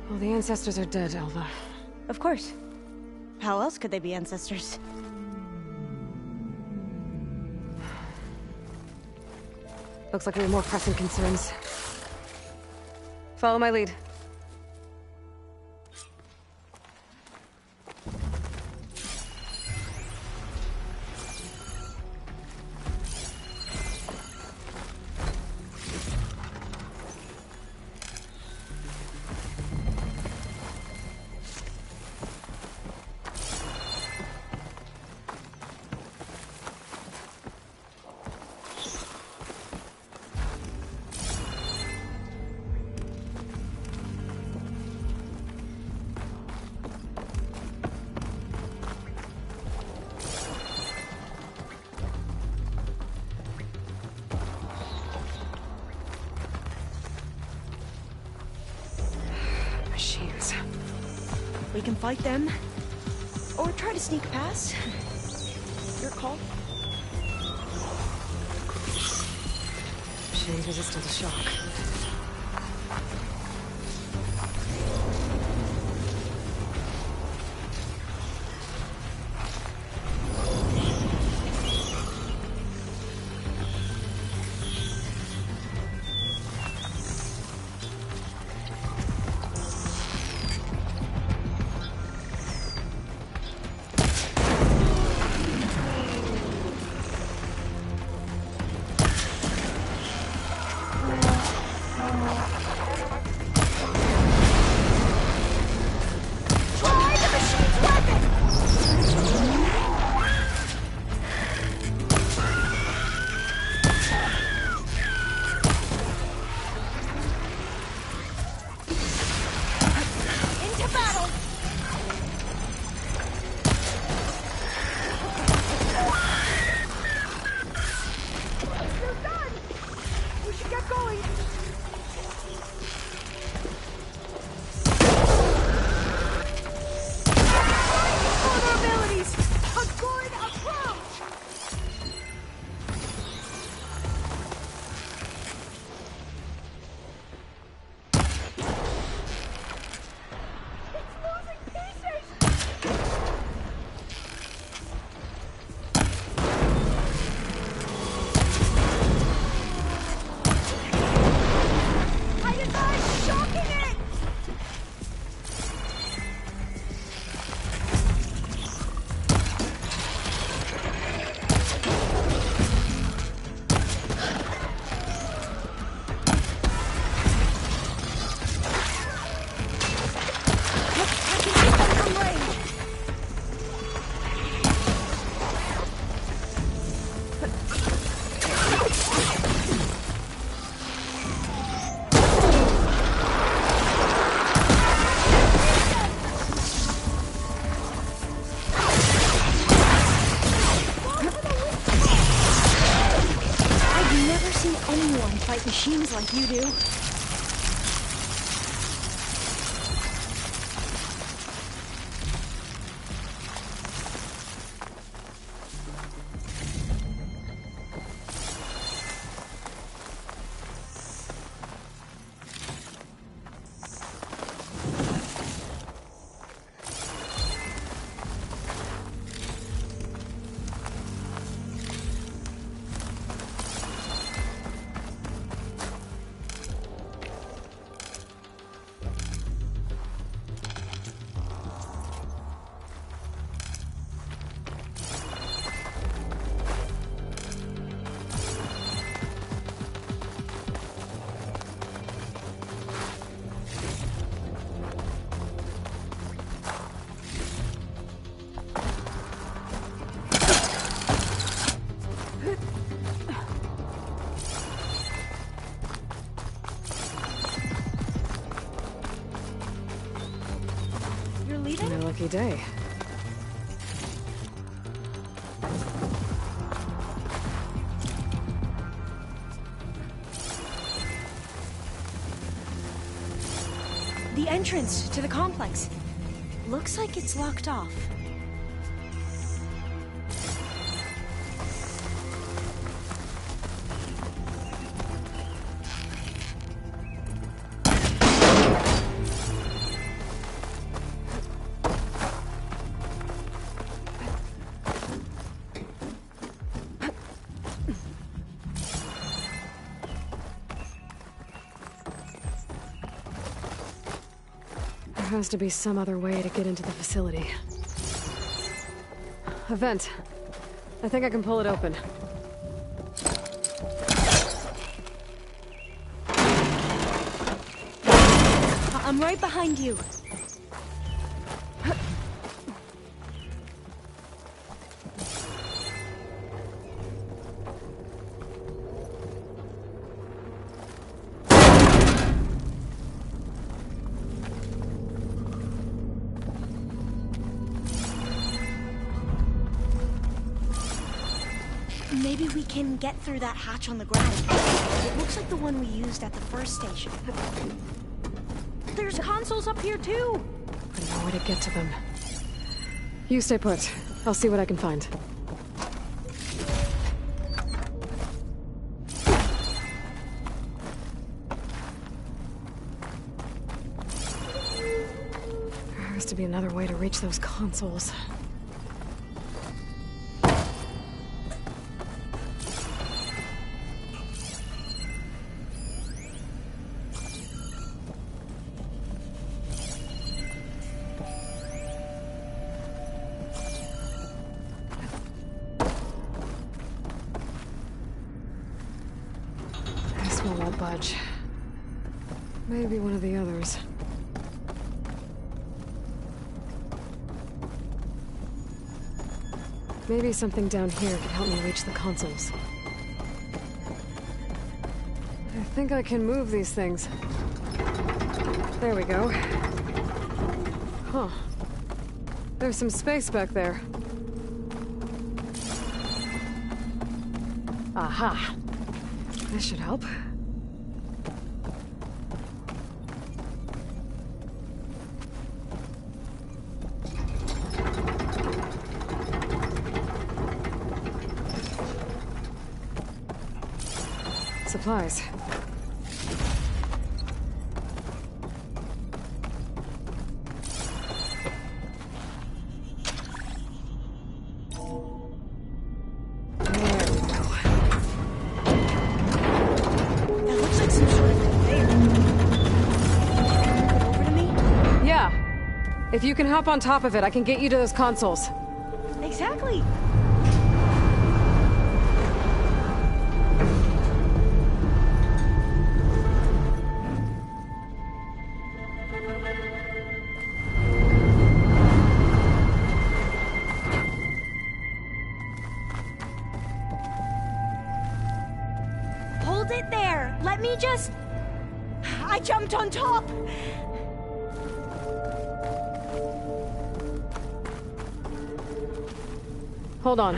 Speaker 2: Well, the ancestors are dead, Elva.
Speaker 6: Of course. How else could they be ancestors?
Speaker 2: Looks like we have more pressing concerns. Follow my lead. Machines.
Speaker 6: We can fight them, or try to sneak past. Your call.
Speaker 2: Machines resistant to shock.
Speaker 6: Fight machines like you do.
Speaker 2: lucky day.
Speaker 6: The entrance to the complex. Looks like it's locked off.
Speaker 2: There has to be some other way to get into the facility. A vent. I think I can pull it open.
Speaker 6: I'm right behind you. Maybe we can get through that hatch on the ground. It looks like the one we used at the first station. There's consoles up here too!
Speaker 2: I know where to get to them. You stay put. I'll see what I can find. There has to be another way to reach those consoles. This one won't budge. Maybe one of the others. Maybe something down here can help me reach the consoles. I think I can move these things. There we go. Huh. There's some space back there. Aha! This should help. Supplies. If you can hop on top of it, I can get you to those consoles.
Speaker 6: Exactly! Hold it there! Let me just... I jumped on top!
Speaker 2: Hold on.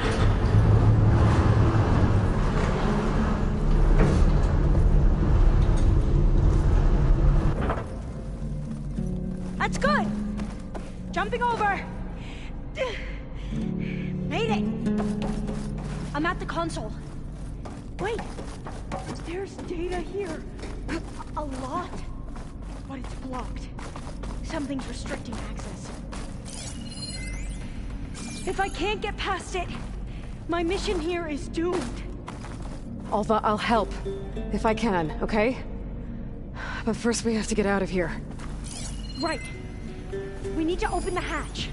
Speaker 6: That's good! Jumping over! Made it! I'm at the console. Wait! There's data here. A lot. But it's blocked. Something's restricting access. If I can't get past it, my mission here is doomed.
Speaker 2: Alva, I'll help. If I can, okay? But first we have to get out of here.
Speaker 6: Right. We need to open the hatch.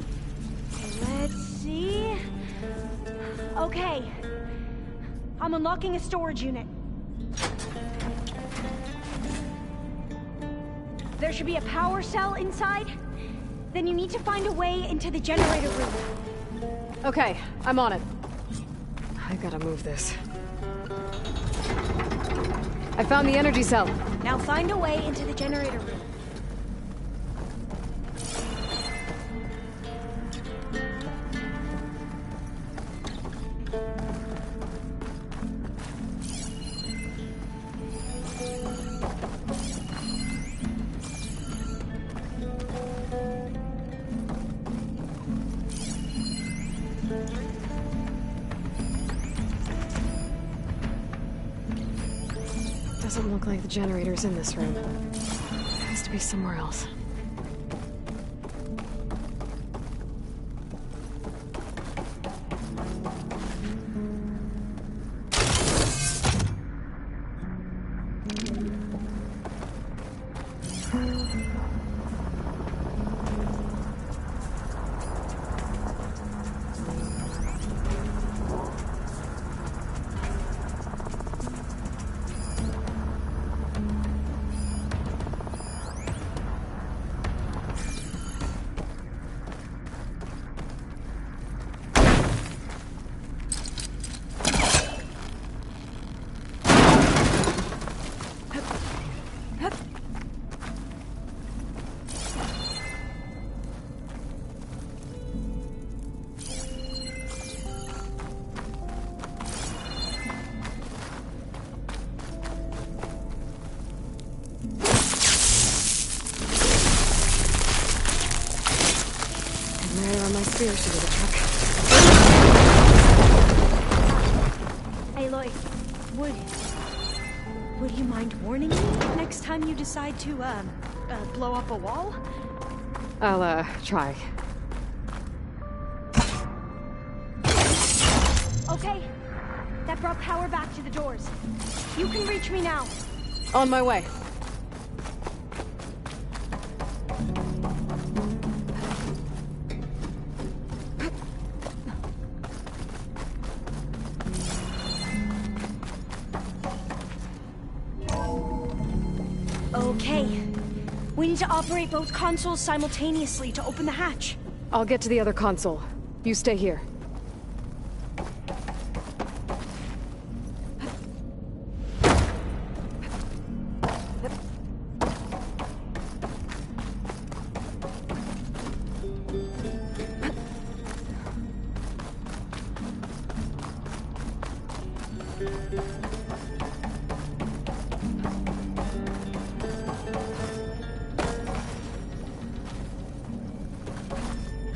Speaker 6: Let's see... Okay. I'm unlocking a storage unit. There should be a power cell inside. Then you need to find a way into the generator room.
Speaker 2: Okay, I'm on it. I gotta move this. I found the energy cell.
Speaker 6: Now find a way into the generator room.
Speaker 2: Doesn't look like the generator's in this room. It has to be somewhere else. Spear should be the truck.
Speaker 6: Aloy, would you mind warning me next time you decide to, blow up a wall?
Speaker 2: I'll, try.
Speaker 6: Okay. That brought power back to the doors. You can reach me now.
Speaker 2: On my way.
Speaker 6: Okay. We need to operate both consoles simultaneously to open the hatch.
Speaker 2: I'll get to the other console. You stay here.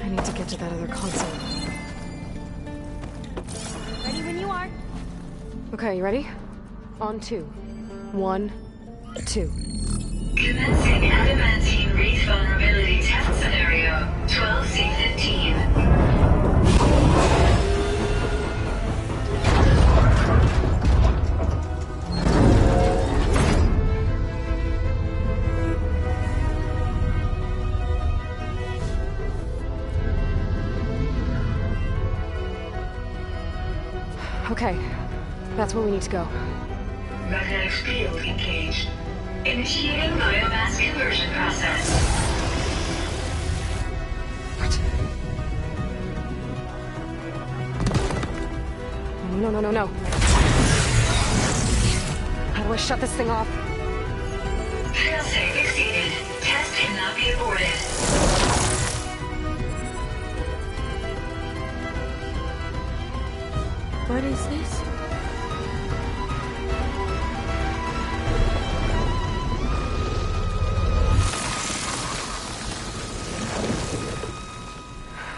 Speaker 2: I need to get to that other console.
Speaker 6: Ready when you are.
Speaker 2: Okay, you ready? On 2. 1, 2.
Speaker 7: Commencing adamantine wraith vulnerability test scenario 12C15.
Speaker 2: Okay, that's where we need to go.
Speaker 7: Magnetic field engaged. Initiating biomass conversion process.
Speaker 2: What? No. How do I shut this thing off?
Speaker 7: Failsafe exceeded. Test cannot be aborted.
Speaker 6: What is this?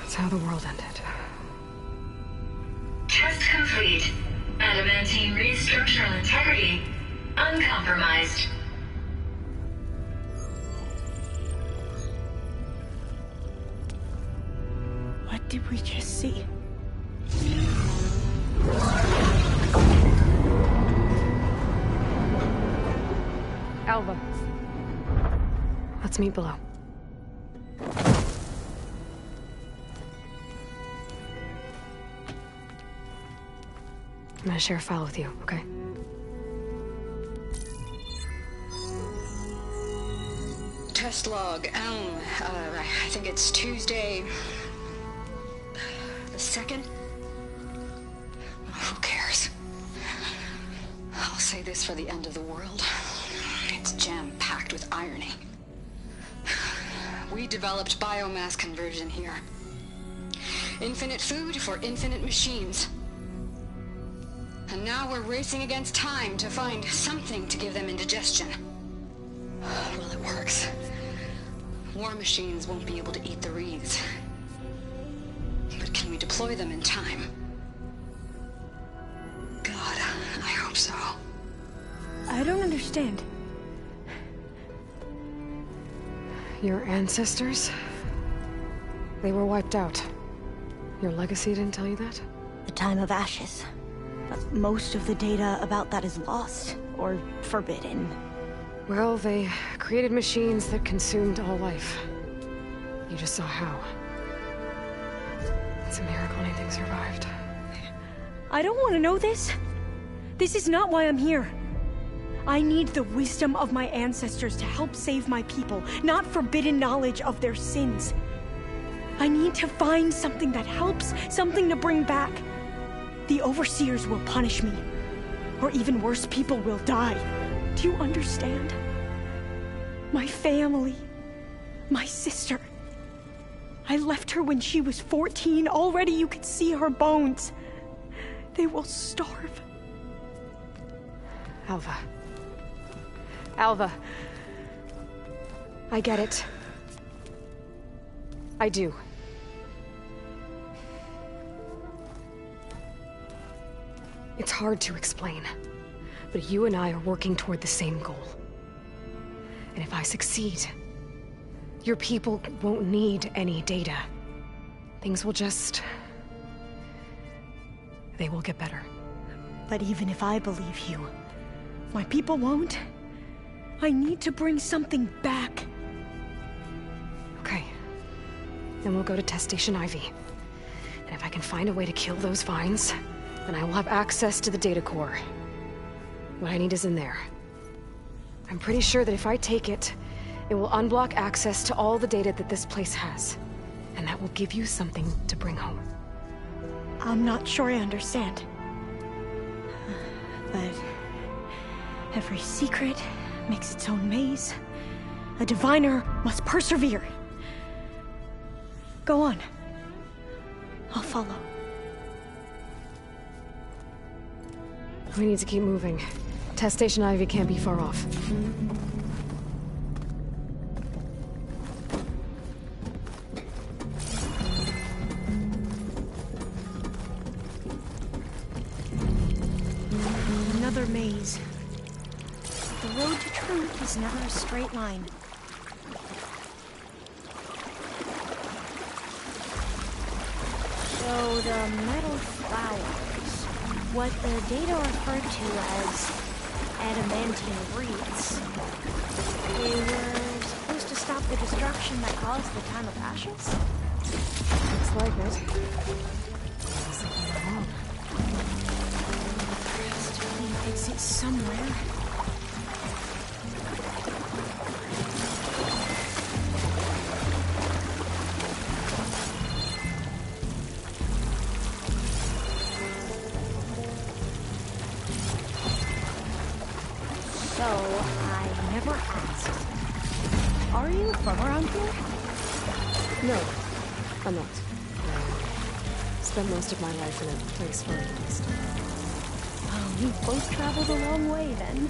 Speaker 2: That's how the world ended.
Speaker 7: Test complete. Adamantine wraith structural integrity uncompromised.
Speaker 6: What did we just see?
Speaker 2: Alva. Let's meet below. I'm gonna share a file with you, okay?
Speaker 8: Test log, I think it's Tuesday... the 2nd? Who cares? I'll say this for the end of the world. It's jam-packed with irony. We developed biomass conversion here. Infinite food for infinite machines. And now we're racing against time to find something to give them indigestion. Well, it works. War machines won't be able to eat the wreaths. But can we deploy them in time? God, I hope so.
Speaker 6: I don't understand.
Speaker 2: Your ancestors? They were wiped out. Your legacy didn't tell you that?
Speaker 6: The Time of Ashes. But most of the data about that is lost, or forbidden.
Speaker 2: Well, they created machines that consumed all life. You just saw how. It's a miracle anything survived.
Speaker 6: I don't want to know this. This is not why I'm here. I need the wisdom of my ancestors to help save my people, not forbidden knowledge of their sins. I need to find something that helps, something to bring back. The Overseers will punish me. Or even worse, people will die. Do you understand? My family. My sister. I left her when she was 14. Already you could see her bones. They will starve.
Speaker 2: Alva. Alva. I get it. I do. It's hard to explain, but you and I are working toward the same goal. And if I succeed, your people won't need any data. Things will just... they will get better.
Speaker 6: But even if I believe you, my people won't. I need to bring something back.
Speaker 2: Okay. Then we'll go to Test Station Ivy. And if I can find a way to kill those vines, then I will have access to the data core. What I need is in there. I'm pretty sure that if I take it, it will unblock access to all the data that this place has. And that will give you something to bring home.
Speaker 6: I'm not sure I understand. But every secret makes its own maze. A diviner must persevere. Go on. I'll follow.
Speaker 2: We need to keep moving. Test Station Ivy can't be far off.
Speaker 6: Another maze. The road to truth is never a straight line. So the metal flowers, what the data referred to as adamantine reeds, they were supposed to stop the destruction that caused the Time of Ashes?
Speaker 2: Looks like it. Something wrong.
Speaker 6: There has to be an exit somewhere. So, I never asked. Are you from around here?
Speaker 2: No, I'm not. I spent most of my life in a place far east.
Speaker 6: Oh, we both traveled a long way then.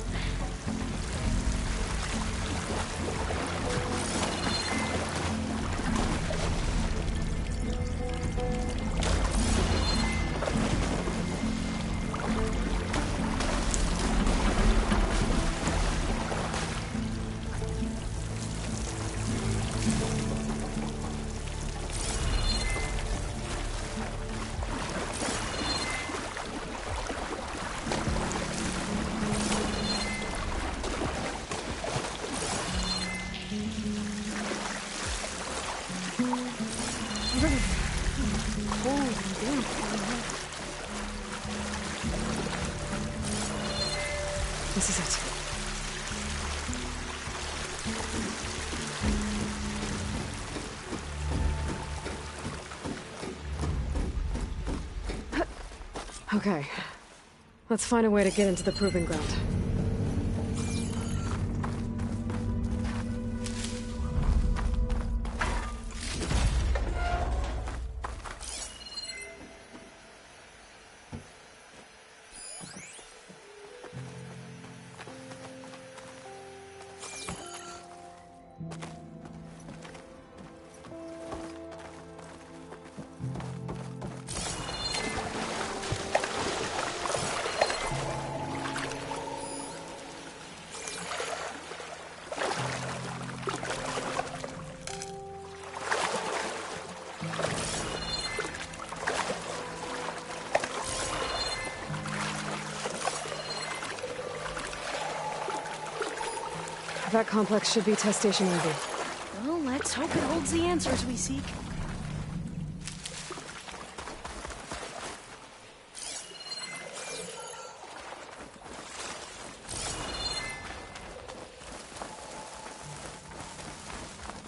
Speaker 2: This is it. Okay. Let's find a way to get into the proving ground. That complex should be test station worthy.
Speaker 6: Well, let's hope it holds the answers we seek.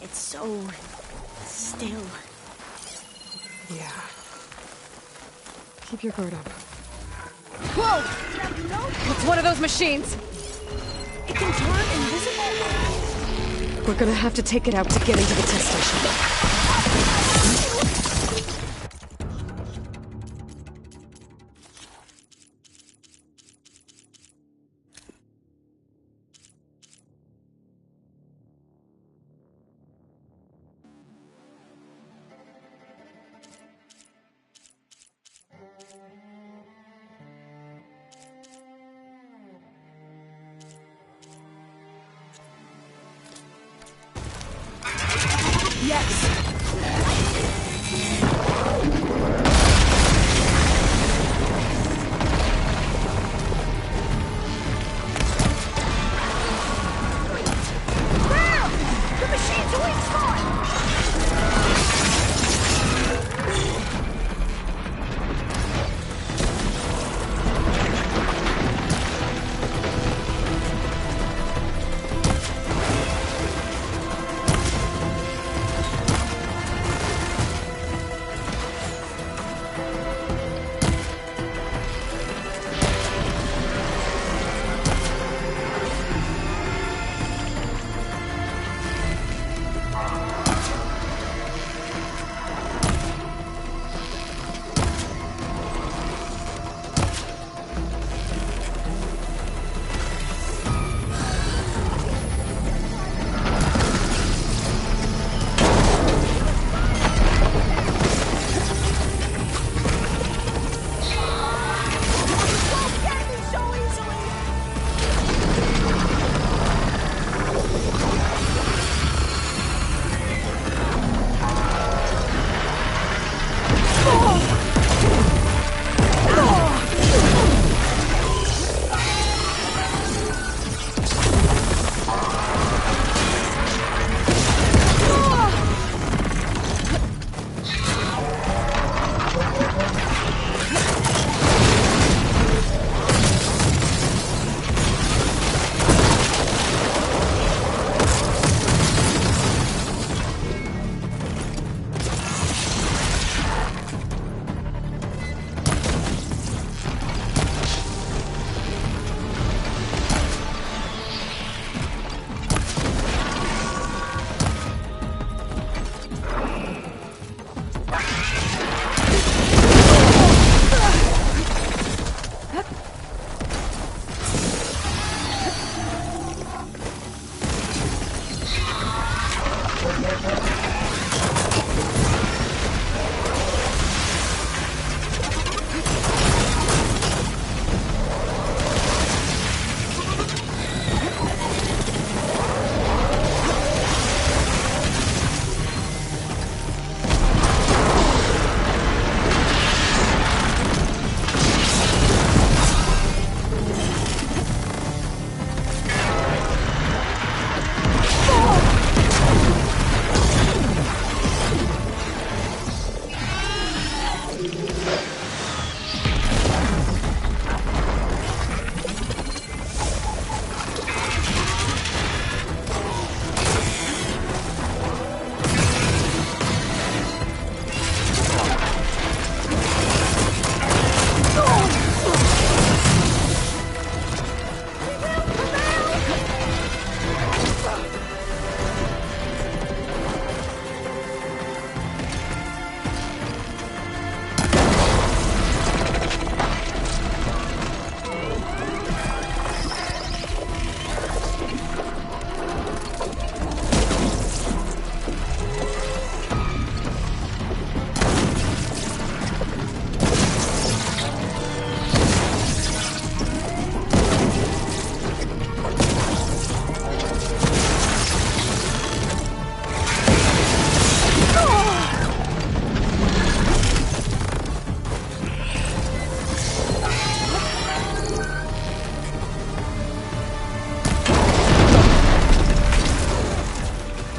Speaker 6: It's so still.
Speaker 2: Yeah. Keep your guard up.
Speaker 6: Whoa! No!
Speaker 2: It's one of those machines!
Speaker 6: It can turn invisible?
Speaker 2: We're gonna have to take it out to get into the test station.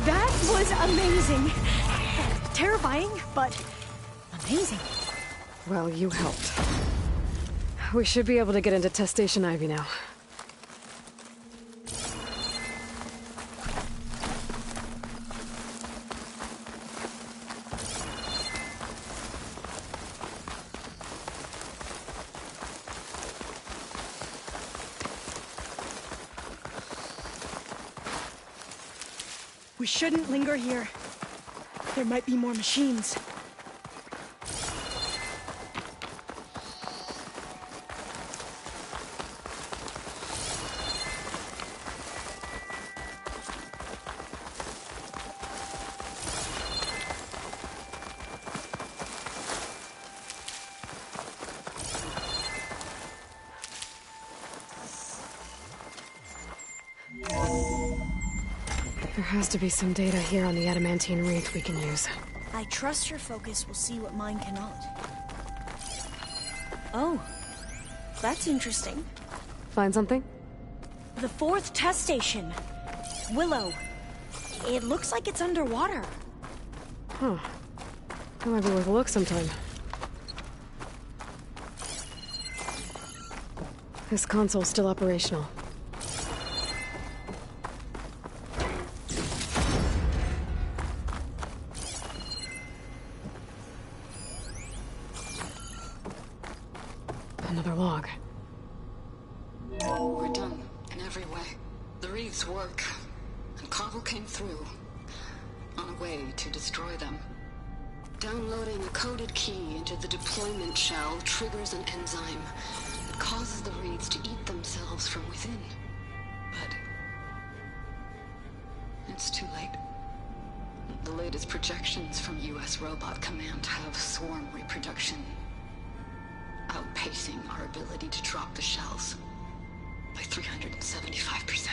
Speaker 6: That was amazing. Terrifying, but amazing.
Speaker 2: Well, you helped. We should be able to get into Test Station Ivy now.
Speaker 6: We shouldn't linger here. There might be more machines.
Speaker 2: There has to be some data here on the adamantine wreath we can use.
Speaker 6: I trust your focus will see what mine cannot. Oh, that's interesting.
Speaker 2: Find something?
Speaker 6: The 4th test station. Willow. It looks like it's underwater.
Speaker 2: Huh. That might be worth a look sometime. This console's still operational. Another log.
Speaker 8: We're done, in every way. The wreaths work, and Carvel came through, on a way to destroy them. Downloading a coded key into the deployment shell triggers an enzyme that causes the wreaths to eat themselves from within. But it's too late. The latest projections from US Robot Command have swarm reproduction outpacing our ability to drop the shells by 375%.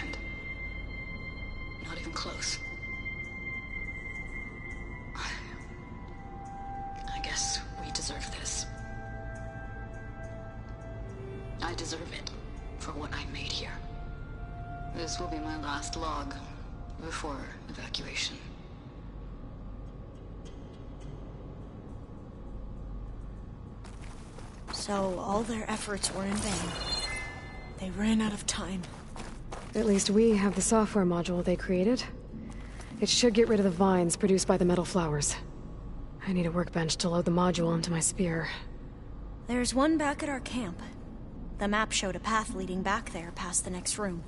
Speaker 8: Not even close. I guess we deserve this. I deserve it for what I made here. This will be my last log before evacuation.
Speaker 6: So all their efforts were in vain. They ran out of time.
Speaker 2: At least we have the software module they created. It should get rid of the vines produced by the metal flowers. I need a workbench to load the module onto my spear.
Speaker 6: There's one back at our camp. The map showed a path leading back there past the next room.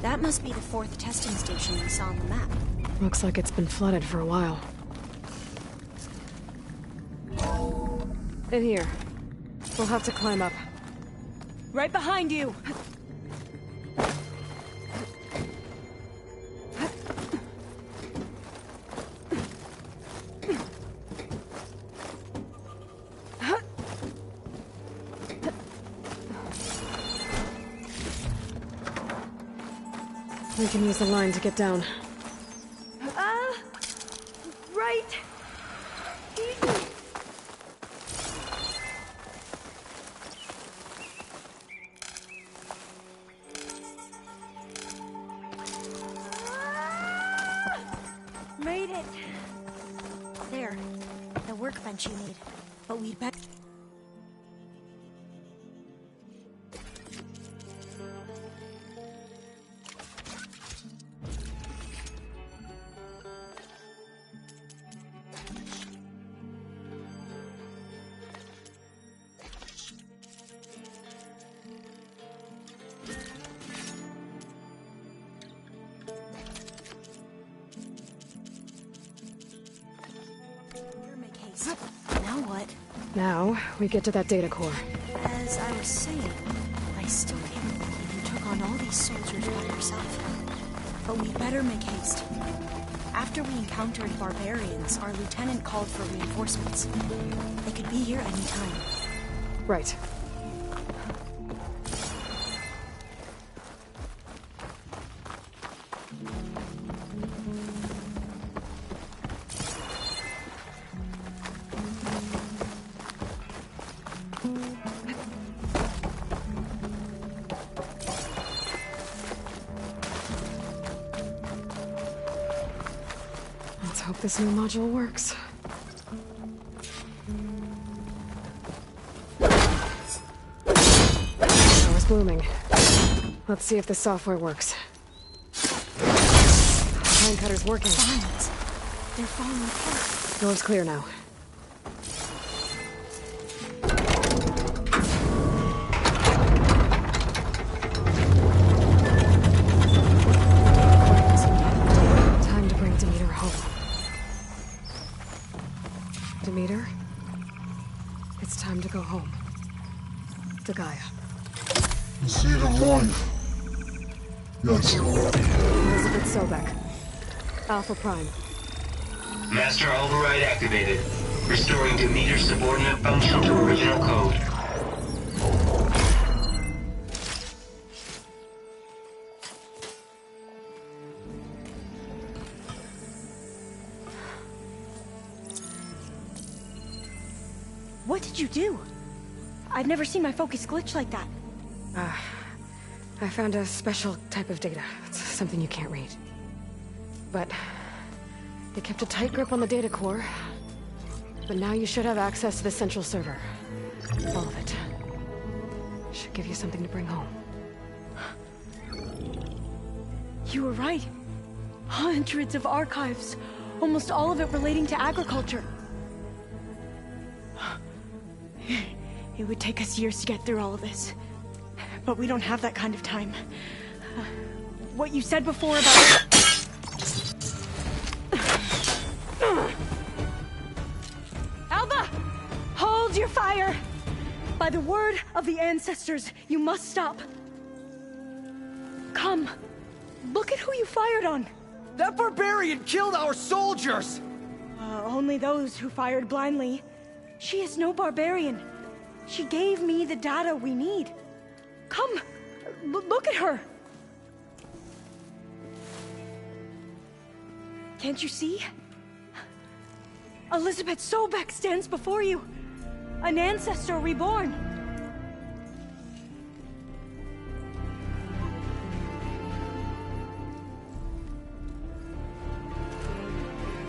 Speaker 6: That must be the 4th testing station we saw on the map.
Speaker 2: Looks like it's been flooded for a while. In here. We'll have to climb up.
Speaker 6: Right behind you!
Speaker 2: We can use the line to get down.
Speaker 6: Right. Made it. There. The workbench you need. But we'd better... Now what?
Speaker 2: Now, we get to that data core.
Speaker 6: As I was saying, I still can't believe you took on all these soldiers by yourself. but we better make haste. After we encountered barbarians, our lieutenant called for reinforcements. They could be here any time.
Speaker 2: Right. Let's hope this new module works. Power's blooming. Let's see if the software works. Time cutter's working.
Speaker 6: Vines. They're falling apart.
Speaker 2: Door's clear now. Time to bring Demeter home. Demeter? It's time to go home. To Gaia.
Speaker 9: See the one. Yes.
Speaker 2: Elizabeth Sobek. Alpha Prime.
Speaker 10: Master override activated. Restoring Demeter's subordinate function to original code.
Speaker 6: What did you do? I've never seen my focus glitch like that.
Speaker 2: I found a special type of data. It's something you can't read. But it kept a tight grip on the data core. But now you should have access to the central server. All of it. Should give you something to bring home.
Speaker 6: You were right. Hundreds of archives. Almost all of it relating to agriculture. It would take us years to get through all of this. But we don't have that kind of time. What you said before about... Alba! Hold your fire! By the word of the ancestors, you must stop. Come. Look at who you fired on.
Speaker 4: That barbarian killed our soldiers!
Speaker 6: Only those who fired blindly. She is no barbarian. She gave me the data we need. Come, look at her. Can't you see? Elizabeth Sobek stands before you. An ancestor reborn.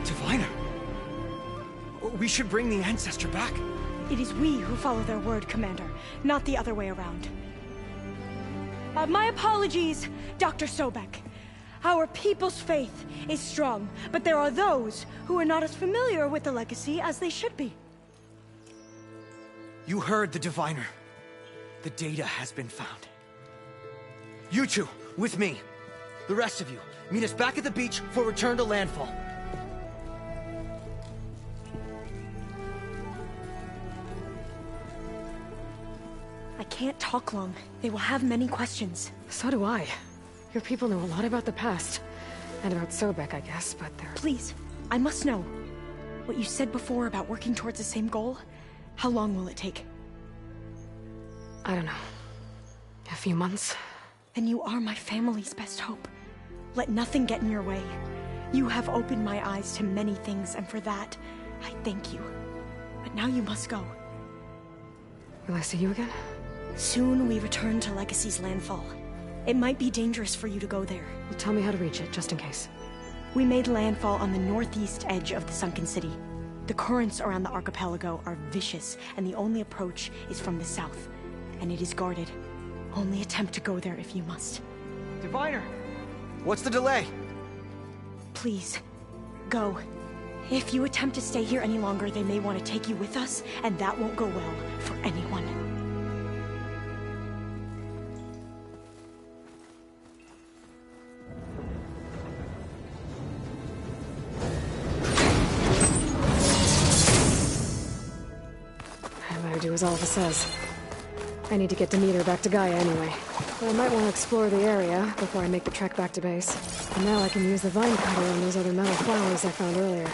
Speaker 4: Diviner! We should bring the ancestor back.
Speaker 6: It is we who follow their word, Commander, not the other way around. My apologies, Dr. Sobek. Our people's faith is strong, but there are those who are not as familiar with the legacy as they should be.
Speaker 4: You heard the diviner. The data has been found. You two, with me. The rest of you, meet us back at the beach for return to landfall.
Speaker 6: I can't talk long. They will have many questions.
Speaker 2: So do I. Your people know a lot about the past. And about Sobek, I guess, but they're...
Speaker 6: Please, I must know. What you said before about working towards the same goal, how long will it take?
Speaker 2: I don't know. A few months?
Speaker 6: Then you are my family's best hope. Let nothing get in your way. You have opened my eyes to many things, and for that, I thank you. But now you must go.
Speaker 2: Will I see you again?
Speaker 6: Soon we return to Legacy's landfall. It might be dangerous for you to go there.
Speaker 2: Well, tell me how to reach it, just in case.
Speaker 6: We made landfall on the northeast edge of the sunken city. The currents around the archipelago are vicious, and the only approach is from the south. And it is guarded. Only attempt to go there if you must.
Speaker 4: Diviner! What's the delay?
Speaker 6: Please, go. If you attempt to stay here any longer, they may want to take you with us, and that won't go well for anyone.
Speaker 2: I better do as Alpha says. I need to get Demeter back to Gaia anyway. I might want to explore the area before I make the trek back to base. And now I can use the vine cutter on those other metal flowers I found earlier.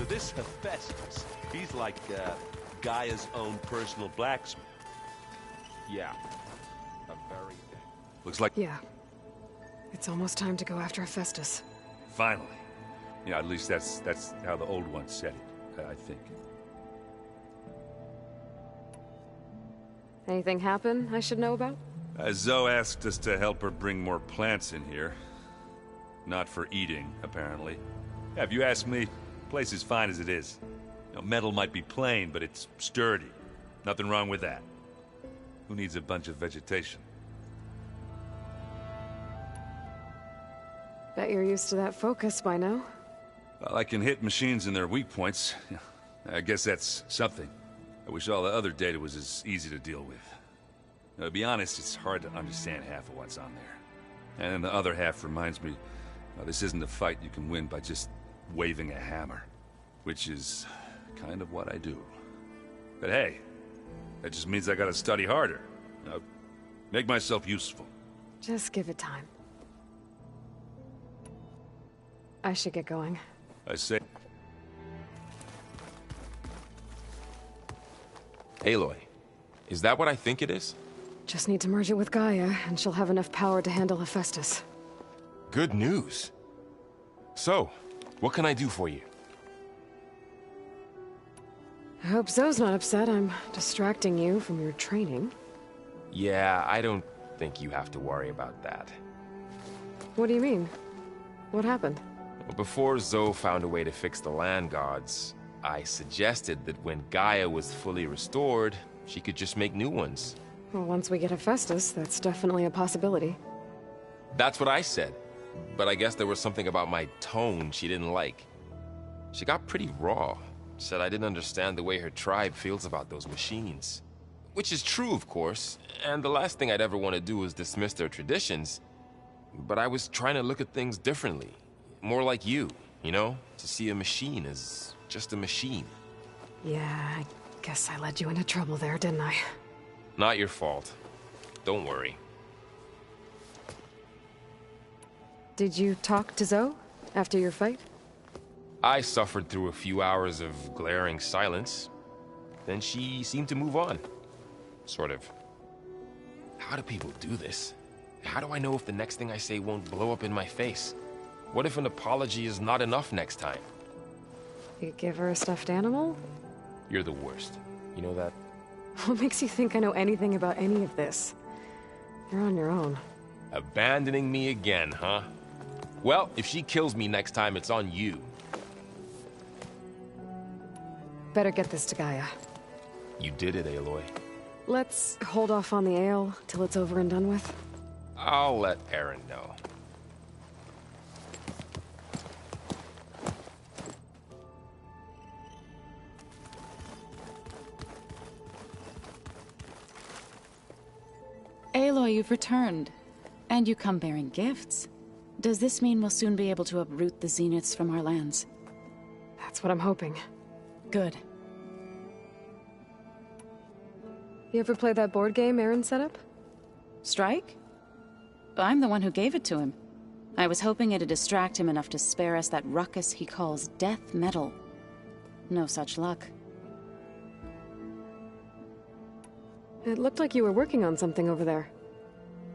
Speaker 11: This Hephaestus, he's like Gaia's own personal blacksmith.
Speaker 3: Yeah. A very...
Speaker 11: Looks like...
Speaker 2: Yeah. It's almost time to go after Hephaestus.
Speaker 11: Finally. Yeah, at least that's how the old one said it, I think.
Speaker 2: Anything happen I should know about?
Speaker 11: Zoe asked us to help her bring more plants in here. Not for eating, apparently. Yeah, if you ask me, the place is fine as it is. You know, metal might be plain, but it's sturdy. Nothing wrong with that. Who needs a bunch of vegetation?
Speaker 2: Bet you're used to that focus by now.
Speaker 11: Well, I can hit machines in their weak points. I guess that's something. I wish all the other data was as easy to deal with. Now, to be honest, it's hard to understand half of what's on there. And then the other half reminds me, this isn't a fight you can win by just waving a hammer, which is kind of what I do. But hey, that just means I gotta study harder. Make myself useful.
Speaker 2: Just give it time. I should get going.
Speaker 11: I say...
Speaker 12: Aloy, is that what I think it is?
Speaker 2: Just need to merge it with Gaia, and she'll have enough power to handle Hephaestus.
Speaker 12: Good news. So, what can I do for you?
Speaker 2: I hope Zoe's not upset I'm distracting you from your training.
Speaker 12: Yeah, I don't think you have to worry about that.
Speaker 2: What do you mean? What happened?
Speaker 12: Well, before Zoe found a way to fix the land gods, I suggested that when Gaia was fully restored, she could just make new ones.
Speaker 2: Well, once we get Hephaestus, that's definitely a possibility.
Speaker 12: That's what I said. But I guess there was something about my tone she didn't like. She got pretty raw. Said I didn't understand the way her tribe feels about those machines. Which is true, of course, and the last thing I'd ever want to do is dismiss their traditions. But I was trying to look at things differently. More like you know? To see a machine as just a machine.
Speaker 2: Yeah, I guess I led you into trouble there, didn't I?
Speaker 12: Not your fault. Don't worry.
Speaker 2: Did you talk to Zoe after your fight?
Speaker 12: I suffered through a few hours of glaring silence. Then she seemed to move on. Sort of. How do people do this? How do I know if the next thing I say won't blow up in my face? What if an apology is not enough next time?
Speaker 2: You give her a stuffed animal?
Speaker 12: You're the worst. You know that?
Speaker 2: What makes you think I know anything about any of this? You're on your own.
Speaker 12: Abandoning me again, huh? Well, if she kills me next time, it's on you.
Speaker 2: Better get this to Gaia.
Speaker 12: You did it, Aloy.
Speaker 2: Let's hold off on the ale till it's over and done with.
Speaker 12: I'll let Aaron know.
Speaker 13: Aloy, you've returned. And you come bearing gifts. Does this mean we'll soon be able to uproot the Zeniths from our lands?
Speaker 2: That's what I'm hoping.
Speaker 13: Good.
Speaker 2: You ever play that board game Aaron set up?
Speaker 13: Strike? I'm the one who gave it to him. I was hoping it'd distract him enough to spare us that ruckus he calls death metal. No such luck.
Speaker 2: It looked like you were working on something over there.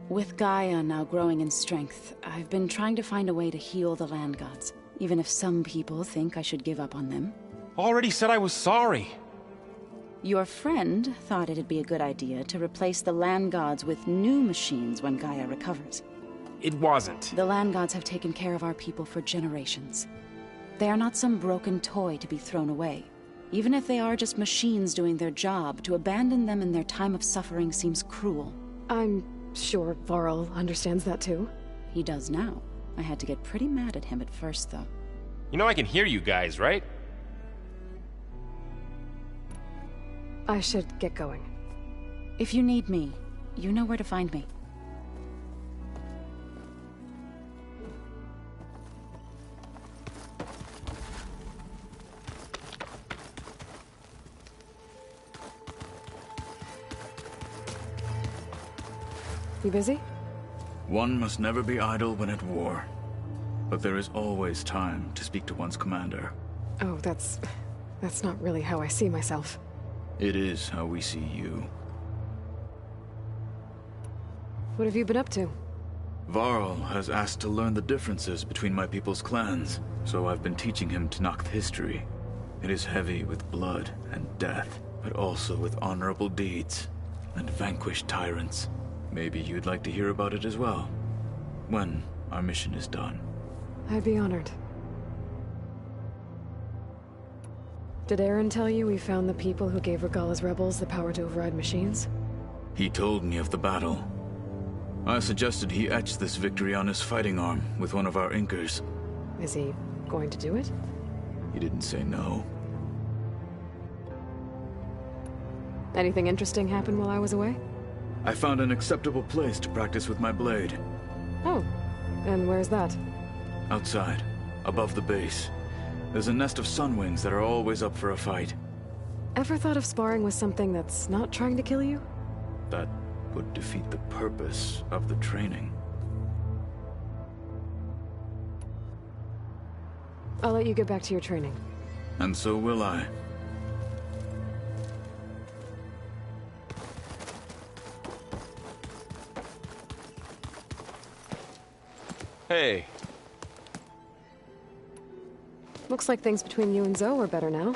Speaker 13: With Gaia now growing in strength, I've been trying to find a way to heal the land gods, even if some people think I should give up on them.
Speaker 12: Already said I was sorry.
Speaker 13: Your friend thought it'd be a good idea to replace the land gods with new machines when Gaia recovers.
Speaker 12: It wasn't.
Speaker 13: The land gods have taken care of our people for generations. They are not some broken toy to be thrown away. Even if they are just machines doing their job, to abandon them in their time of suffering seems cruel.
Speaker 2: I'm sure Varl understands that too.
Speaker 13: He does now. I had to get pretty mad at him at first, though.
Speaker 12: You know I can hear you guys, right?
Speaker 2: I should get going.
Speaker 13: If you need me, you know where to find me.
Speaker 2: You busy?
Speaker 14: One must never be idle when at war. But there is always time to speak to one's commander.
Speaker 2: Oh, that's not really how I see myself.
Speaker 14: It is how we see you.
Speaker 2: What have you been up to?
Speaker 14: Varl has asked to learn the differences between my people's clans, so I've been teaching him Tenakth history. It is heavy with blood and death, but also with honorable deeds and vanquished tyrants. Maybe you'd like to hear about it as well, when our mission is done.
Speaker 2: I'd be honored. Did Aaron tell you we found the people who gave Regalla's rebels the power to override machines?
Speaker 14: He told me of the battle. I suggested he etch this victory on his fighting arm with one of our Inkers.
Speaker 2: Is he going to do it?
Speaker 14: He didn't say no.
Speaker 2: Anything interesting happen while I was away?
Speaker 14: I found an acceptable place to practice with my blade.
Speaker 2: Oh, and where's that?
Speaker 14: Outside, above the base. There's a nest of Sunwings that are always up for a fight.
Speaker 2: Ever thought of sparring with something that's not trying to kill you?
Speaker 14: That would defeat the purpose of the training.
Speaker 2: I'll let you get back to your training.
Speaker 14: And so will I.
Speaker 12: Hey.
Speaker 2: Looks like things between you and Zoe are better now.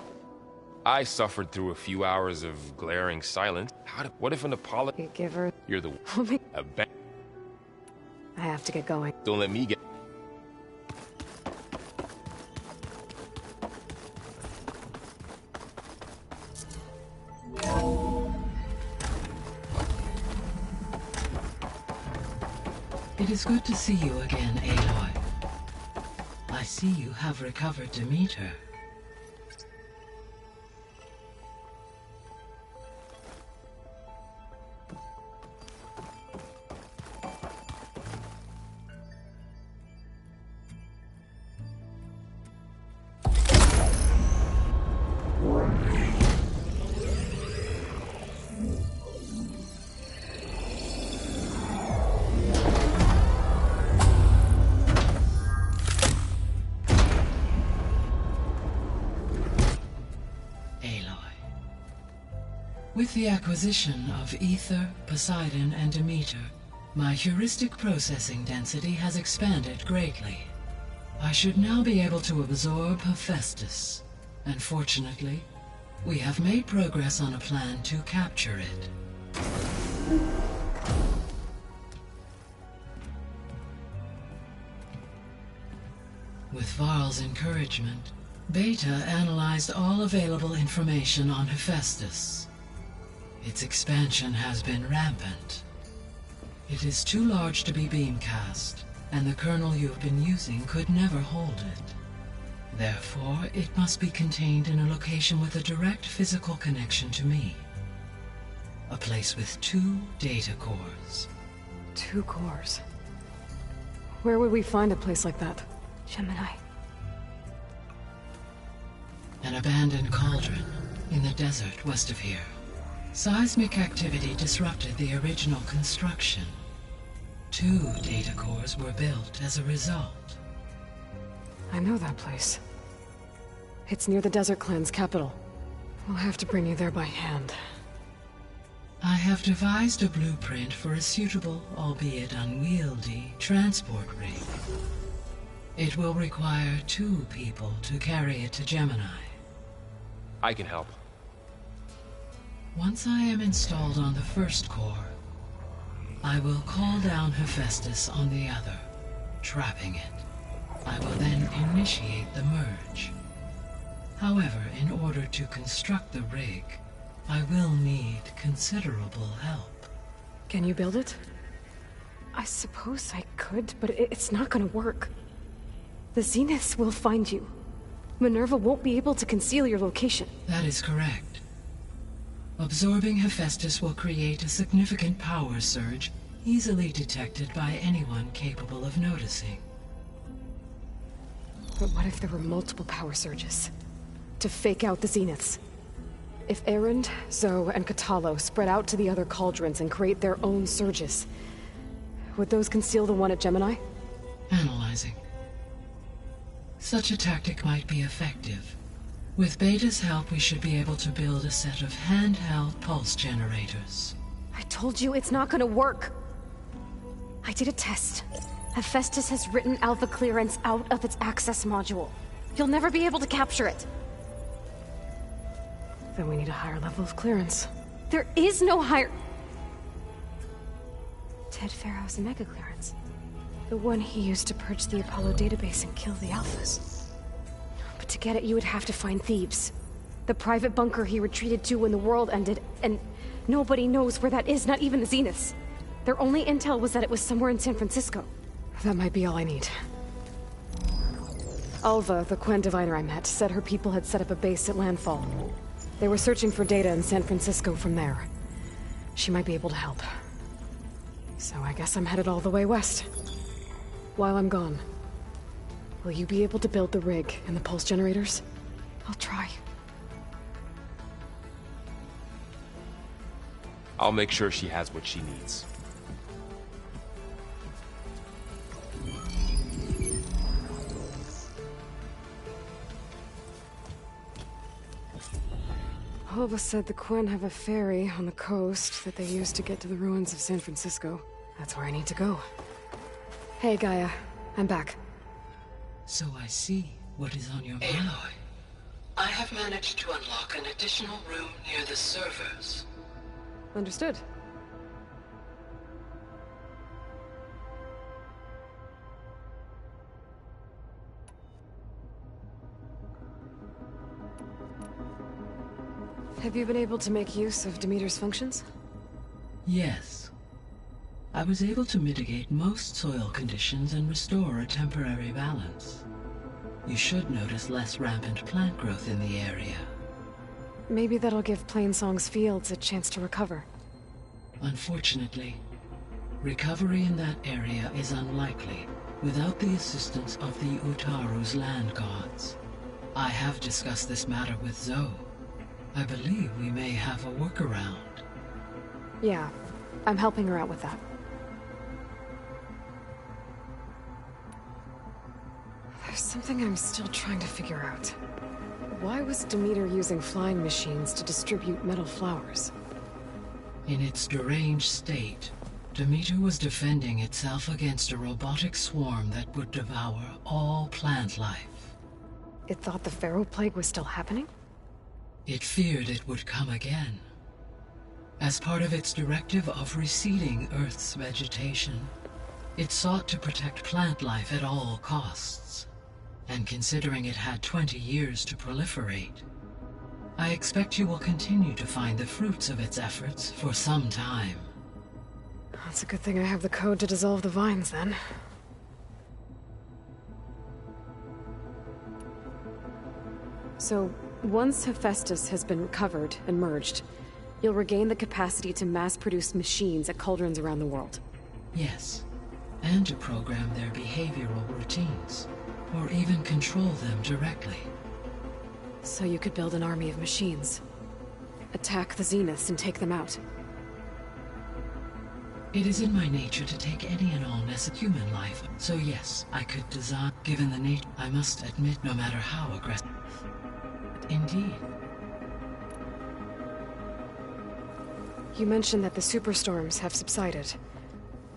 Speaker 12: I suffered through a few hours of glaring silence. What if an apology?
Speaker 2: You give her...
Speaker 12: You're the...
Speaker 2: I have to get going.
Speaker 12: Don't let me get...
Speaker 15: It is good to see you again, Aloy. I see you have recovered Demeter. With the acquisition of Ether, Poseidon, and Demeter, my heuristic processing density has expanded greatly. I should now be able to absorb Hephaestus, and fortunately, we have made progress on a plan to capture it. With Varl's encouragement, Beta analyzed all available information on Hephaestus. Its expansion has been rampant. It is too large to be beamcast, and the kernel you've been using could never hold it. Therefore, it must be contained in a location with a direct physical connection to me. A place with 2 data cores.
Speaker 2: 2 cores? Where would we find a place like that? Gemini.
Speaker 15: An abandoned cauldron in the desert west of here. Seismic activity disrupted the original construction. 2 data cores were built as a result.
Speaker 2: I know that place. It's near the Desert Clan's capital. We'll have to bring you there by hand.
Speaker 15: I have devised a blueprint for a suitable, albeit unwieldy, transport rig. It will require 2 people to carry it to Gemini.
Speaker 12: I can help.
Speaker 15: Once I am installed on the first core, I will call down Hephaestus on the other, trapping it. I will then initiate the merge. However, in order to construct the rig, I will need considerable help.
Speaker 2: Can you build it? I suppose I could, but it's not gonna work. The Zeniths will find you. Minerva won't be able to conceal your location.
Speaker 15: That is correct. Absorbing Hephaestus will create a significant power surge, easily detected by anyone capable of noticing.
Speaker 2: But what if there were multiple power surges? To fake out the Zeniths? If Erend, Zoe, and Kotallo spread out to the other cauldrons and create their own surges, would those conceal the one at Gemini?
Speaker 15: Analyzing. Such a tactic might be effective. With Beta's help, we should be able to build a set of handheld pulse generators.
Speaker 2: I told you it's not gonna work. I did a test. Hephaestus has written Alpha clearance out of its access module. You'll never be able to capture it. Then we need a higher level of clearance. There is no higher... Ted Pharaoh's Mega clearance. The one he used to purge the Apollo database and kill the Alphas. But to get it, you would have to find Thebes. The private bunker he retreated to when the world ended, and nobody knows where that is, not even the Zeniths. Their only intel was that it was somewhere in San Francisco. That might be all I need. Alva, the Quen diviner I met, said her people had set up a base at Landfall. They were searching for data in San Francisco from there. She might be able to help. So I guess I'm headed all the way west. While I'm gone, Will you be able to build the rig and the pulse generators? I'll try.
Speaker 12: I'll make sure she has what she needs.
Speaker 2: Alva said the Quen have a ferry on the coast that they use to get to the ruins of San Francisco. That's where I need to go. Hey, Gaia. I'm back.
Speaker 15: So I see what is on your mind. Aloy, I have managed to unlock an additional room near the servers.
Speaker 2: Understood. Have you been able to make use of Demeter's functions?
Speaker 15: Yes. I was able to mitigate most soil conditions and restore a temporary balance. You should notice less rampant plant growth in the area.
Speaker 2: Maybe that'll give Plainsong's fields a chance to recover.
Speaker 15: Unfortunately, recovery in that area is unlikely without the assistance of the Utaru's land gods. I have discussed this matter with Zoe. I believe we may have a workaround.
Speaker 2: Yeah, I'm helping her out with that. There's something I'm still trying to figure out. Why was Demeter using flying machines to distribute metal flowers?
Speaker 15: In its deranged state, Demeter was defending itself against a robotic swarm that would devour all plant life.
Speaker 2: It thought the Pharaoh Plague was still happening?
Speaker 15: It feared it would come again. As part of its directive of reseeding Earth's vegetation, it sought to protect plant life at all costs. And considering it had 20 years to proliferate, I expect you will continue to find the fruits of its efforts for some time.
Speaker 2: That's a good thing I have the code to dissolve the vines, then. So, once Hephaestus has been recovered and merged, you'll regain the capacity to mass-produce machines at cauldrons around the world.
Speaker 15: Yes, and to program their behavioral routines, or even control them directly.
Speaker 2: So you could build an army of machines. Attack the Zeniths and take them out.
Speaker 15: It is in my nature to take any and all human life, so yes, I could design, given the nature, I must admit, no matter how aggressive. Indeed.
Speaker 2: You mentioned that the superstorms have subsided.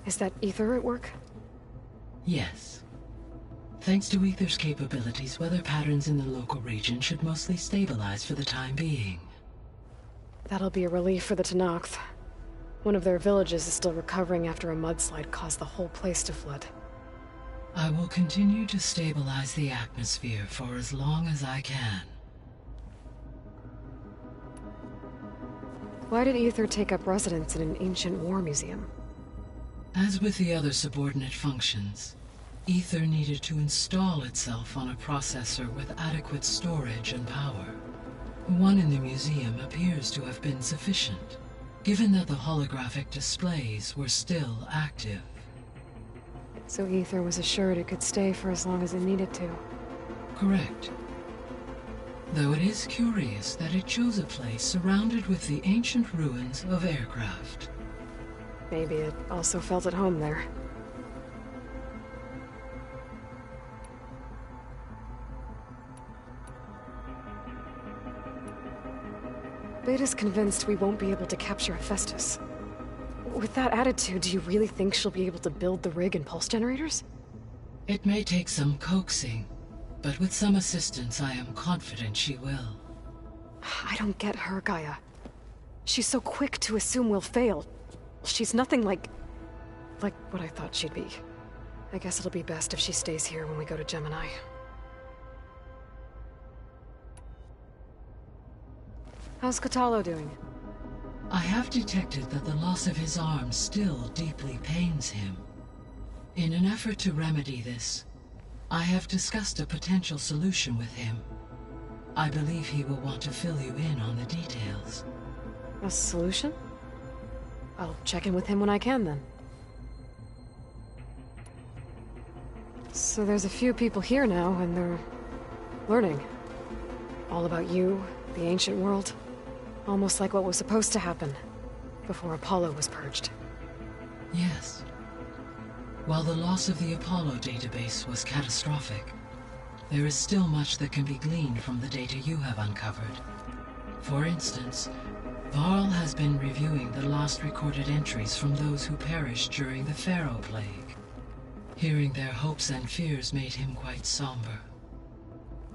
Speaker 2: Is that Aether at work?
Speaker 15: Yes. Thanks to Aether's capabilities, weather patterns in the local region should mostly stabilize for the time being.
Speaker 2: That'll be a relief for the Tenakth. One of their villages is still recovering after a mudslide caused the whole place to flood.
Speaker 15: I will continue to stabilize the atmosphere for as long as I can.
Speaker 2: Why did Aether take up residence in an ancient war museum?
Speaker 15: As with the other subordinate functions, Aether needed to install itself on a processor with adequate storage and power. One in the museum appears to have been sufficient, given that the holographic displays were still active.
Speaker 2: So Aether was assured it could stay for as long as it needed to.
Speaker 15: Correct. Though it is curious that it chose a place surrounded with the ancient ruins of aircraft.
Speaker 2: Maybe it also felt at home there. Beta's convinced we won't be able to capture Hephaestus. With that attitude, do you really think she'll be able to build the rig and pulse generators?
Speaker 15: It may take some coaxing, but with some assistance I am confident she will.
Speaker 2: I don't get her, Gaia. She's so quick to assume we'll fail. She's nothing like what I thought she'd be. I guess it'll be best if she stays here when we go to Gemini. How's Kotallo doing?
Speaker 15: I have detected that the loss of his arm still deeply pains him. In an effort to remedy this, I have discussed a potential solution with him. I believe he will want to fill you in on the details.
Speaker 2: A solution? I'll check in with him when I can, then. So there's a few people here now, and they're learning. All about you, the ancient world. Almost like what was supposed to happen before Apollo was purged.
Speaker 15: Yes. While the loss of the Apollo database was catastrophic, there is still much that can be gleaned from the data you have uncovered. For instance, Varl has been reviewing the last recorded entries from those who perished during the Pharaoh Plague. Hearing their hopes and fears made him quite somber.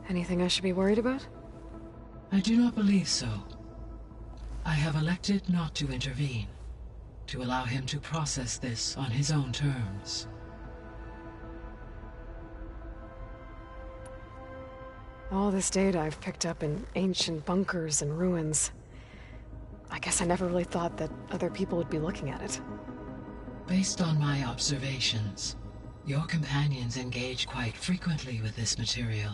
Speaker 2: Anything I should be worried about?
Speaker 15: I do not believe so. I have elected not to intervene, to allow him to process this on his own terms.
Speaker 2: All this data I've picked up in ancient bunkers and ruins. I guess I never really thought that other people would be looking at it.
Speaker 15: Based on my observations, your companions engage quite frequently with this material.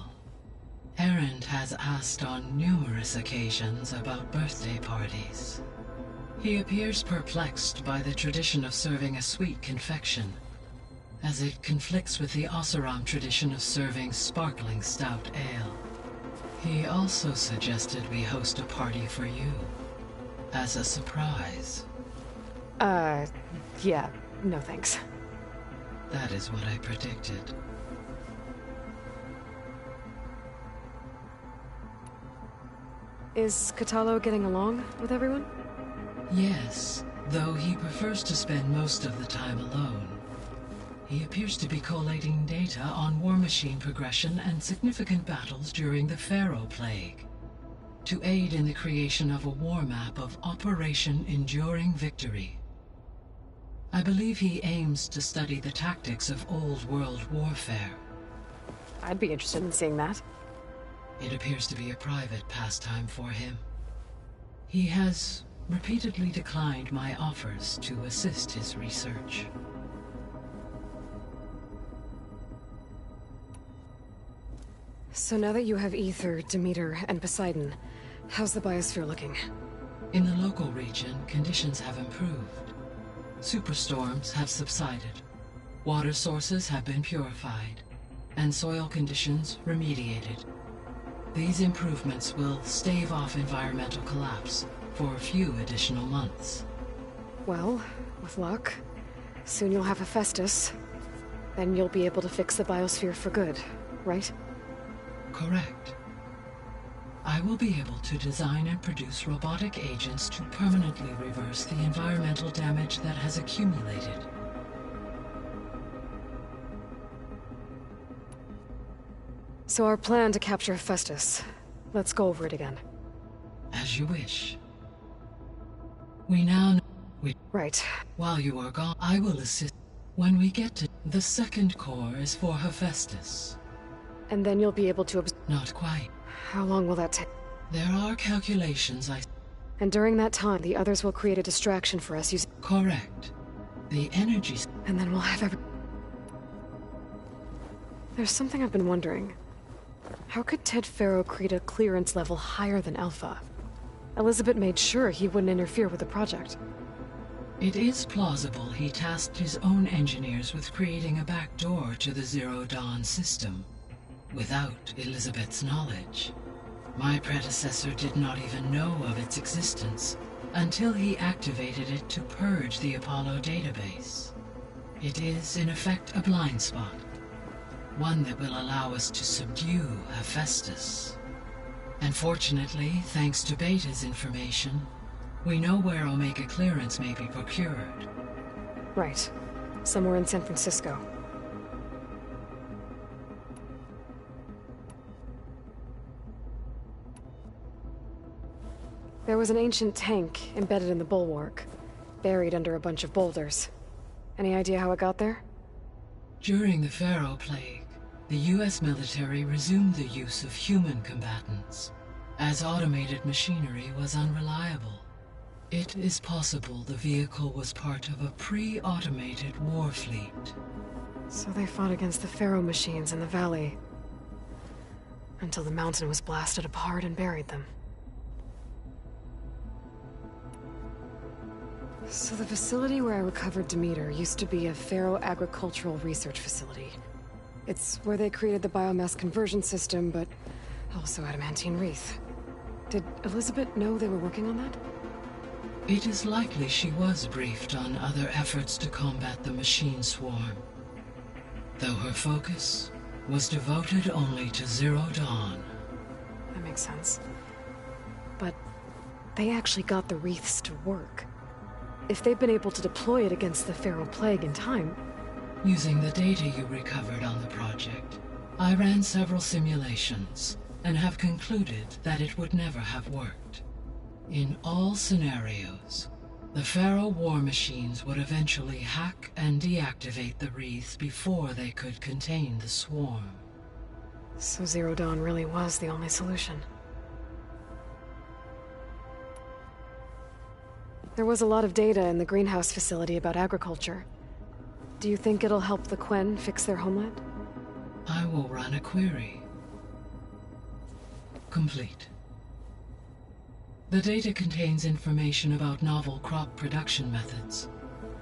Speaker 15: Erend has asked on numerous occasions about birthday parties. He appears perplexed by the tradition of serving a sweet confection, as it conflicts with the Oseram tradition of serving sparkling stout ale. He also suggested we host a party for you, as a surprise.
Speaker 2: Yeah, no thanks.
Speaker 15: That is what I predicted.
Speaker 2: Is Kotallo getting along with everyone?
Speaker 15: Yes, though he prefers to spend most of the time alone. He appears to be collating data on war machine progression and significant battles during the Pharaoh Plague, to aid in the creation of a war map of Operation Enduring Victory. I believe he aims to study the tactics of old world warfare.
Speaker 2: I'd be interested in seeing that.
Speaker 15: It appears to be a private pastime for him. He has repeatedly declined my offers to assist his research.
Speaker 2: So now that you have Aether, Demeter, and Poseidon, how's the biosphere looking?
Speaker 15: In the local region, conditions have improved. Superstorms have subsided, water sources have been purified, and soil conditions remediated. These improvements will stave off environmental collapse for a few additional months.
Speaker 2: Well, with luck, soon you'll have Hephaestus. Then you'll be able to fix the biosphere for good, right?
Speaker 15: Correct. I will be able to design and produce robotic agents to permanently reverse the environmental damage that has accumulated.
Speaker 2: So our plan to capture Hephaestus. Let's go over it again.
Speaker 15: As you wish. We now know...
Speaker 2: Right.
Speaker 15: While you are gone, I will assist. When we get to... The second core is for Hephaestus.
Speaker 2: And then you'll be able to
Speaker 15: Not quite.
Speaker 2: How long will that take?
Speaker 15: There are calculations
Speaker 2: And during that time, the others will create a distraction for us using...
Speaker 15: Correct. The energies...
Speaker 2: And then we'll have There's something I've been wondering. How could Ted Faro create a clearance level higher than Alpha? Elizabeth made sure he wouldn't interfere with the project.
Speaker 15: It is plausible he tasked his own engineers with creating a backdoor to the Zero Dawn system, without Elizabeth's knowledge. My predecessor did not even know of its existence until he activated it to purge the Apollo database. It is, in effect, a blind spot. One that will allow us to subdue Hephaestus. And fortunately, thanks to Beta's information, we know where Omega clearance may be procured.
Speaker 2: Right. Somewhere in San Francisco. There was an ancient tank embedded in the bulwark, buried under a bunch of boulders. Any idea how it got there?
Speaker 15: During the Pharaoh Plague, the U.S. military resumed the use of human combatants, as automated machinery was unreliable. It is possible the vehicle was part of a pre-automated war fleet.
Speaker 2: So they fought against the Pharaoh machines in the valley, until the mountain was blasted apart and buried them. So the facility where I recovered Demeter used to be a Pharaoh agricultural research facility. It's where they created the biomass conversion system, but also adamantine wreath. Did Elizabeth know they were working on that?
Speaker 15: It is likely she was briefed on other efforts to combat the machine swarm, though her focus was devoted only to Zero Dawn.
Speaker 2: That makes sense. But they actually got the wreaths to work. If they've been able to deploy it against the Feral Plague in time...
Speaker 15: Using the data you recovered on the project, I ran several simulations and have concluded that it would never have worked. In all scenarios, the Feral war machines would eventually hack and deactivate the wreaths before they could contain the swarm.
Speaker 2: So Zero Dawn really was the only solution. There was a lot of data in the greenhouse facility about agriculture. Do you think it'll help the Quen fix their homeland?
Speaker 15: I will run a query. Complete. The data contains information about novel crop production methods,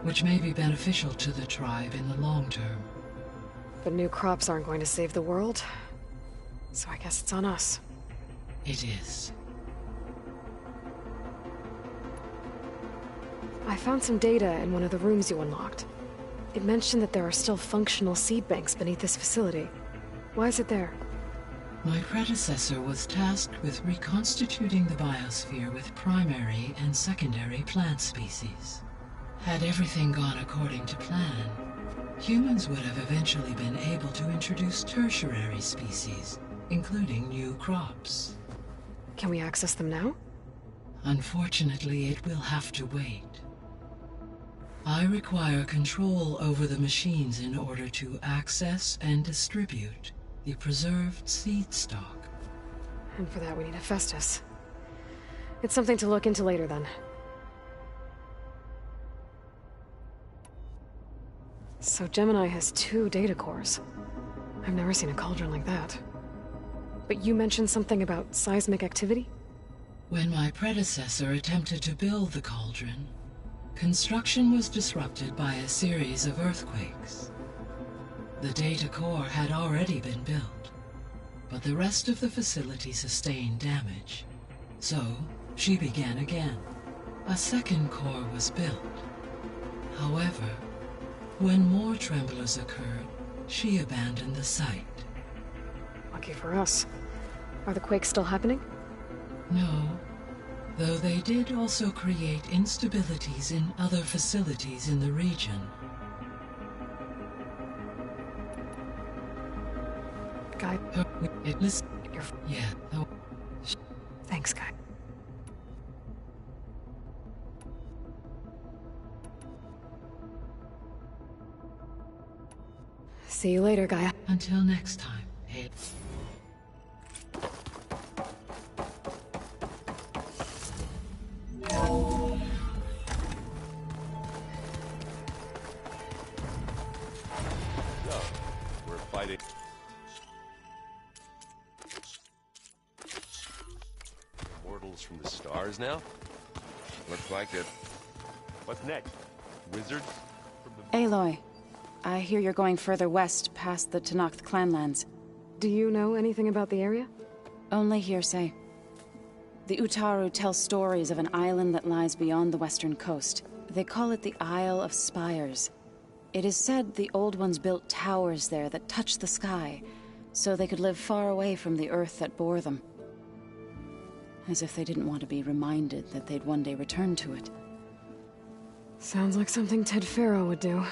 Speaker 15: which may be beneficial to the tribe in the long term.
Speaker 2: But new crops aren't going to save the world, so I guess it's on us.
Speaker 15: It is.
Speaker 2: I found some data in one of the rooms you unlocked. It mentioned that there are still functional seed banks beneath this facility. Why is it there?
Speaker 15: My predecessor was tasked with reconstituting the biosphere with primary and secondary plant species. Had everything gone according to plan, humans would have eventually been able to introduce tertiary species, including new crops.
Speaker 2: Can we access them now?
Speaker 15: Unfortunately, it will have to wait. I require control over the machines in order to access and distribute the preserved seed stock.
Speaker 2: And for that we need Hephaestus. It's something to look into later then. So Gemini has 2 data cores. I've never seen a cauldron like that. But you mentioned something about seismic activity?
Speaker 15: When my predecessor attempted to build the cauldron, construction was disrupted by a series of earthquakes. The data core had already been built, but the rest of the facility sustained damage. So, she began again. A second core was built. However, when more tremblers occurred, she abandoned the site.
Speaker 2: Lucky for us. Are the quakes still happening?
Speaker 15: No, though they did also create instabilities in other facilities in the region.
Speaker 2: Guy,
Speaker 15: Yeah. Oh.
Speaker 2: Thanks, Guy. See you later, Gaia.
Speaker 15: Until next time, hey.
Speaker 11: So, we're fighting. Immortals from the stars now?
Speaker 12: Looks like it.
Speaker 11: What's next? Wizards? From the...
Speaker 13: Aloy, I hear you're going further west past the Tenakth clanlands.
Speaker 2: Do you know anything about the area?
Speaker 13: Only hearsay. The Utaru tell stories of an island that lies beyond the western coast. They call it the Isle of Spires. It is said the Old Ones built towers there that touch the sky, so they could live far away from the earth that bore them. As if they didn't want to be reminded that they'd one day return to it.
Speaker 2: Sounds like something Ted Faro would do.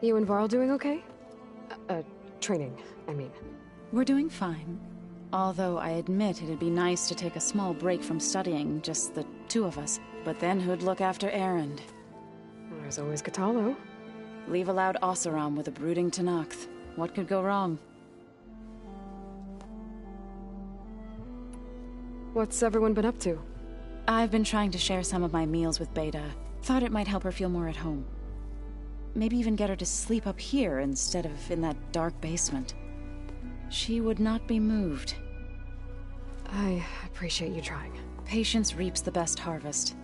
Speaker 2: You and Varl doing okay? Training, I mean.
Speaker 13: We're doing fine. Although I admit it'd be nice to take a small break from studying, just the two of us. But then who'd look after Erend?
Speaker 2: There's always Kotallo.
Speaker 13: Leave a loud Oseram with a brooding Tenakth. What could go wrong?
Speaker 2: What's everyone been up to?
Speaker 13: I've been trying to share some of my meals with Beta. Thought it might help her feel more at home. Maybe even get her to sleep up here instead of in that dark basement. She would not be moved.
Speaker 2: I appreciate you trying.
Speaker 13: Patience reaps the best harvest.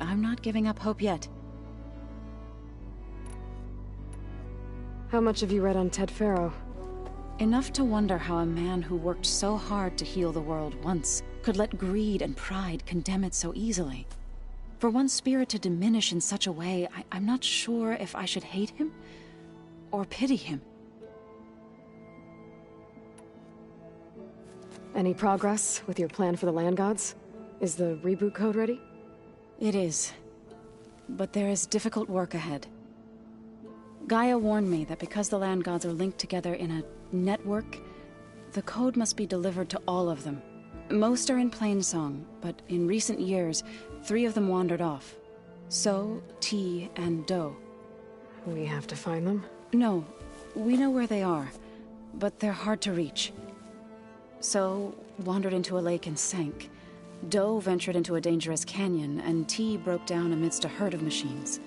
Speaker 13: I'm not giving up hope yet.
Speaker 2: How much have you read on Ted Faro?
Speaker 13: Enough to wonder how a man who worked so hard to heal the world once could let greed and pride condemn it so easily. For one's spirit to diminish in such a way, I'm not sure if I should hate him or pity him.
Speaker 2: Any progress with your plan for the Land Gods? Is the reboot code ready?
Speaker 13: It is. But there is difficult work ahead. Gaia warned me that because the Land Gods are linked together in a network, the code must be delivered to all of them. Most are in Plainsong, but in recent years, 3 of them wandered off. So, T, and Do.
Speaker 2: We have to find them?
Speaker 13: No, we know where they are, but they're hard to reach. So, wandered into a lake and sank. Do ventured into a dangerous canyon, and T broke down amidst a herd of machines.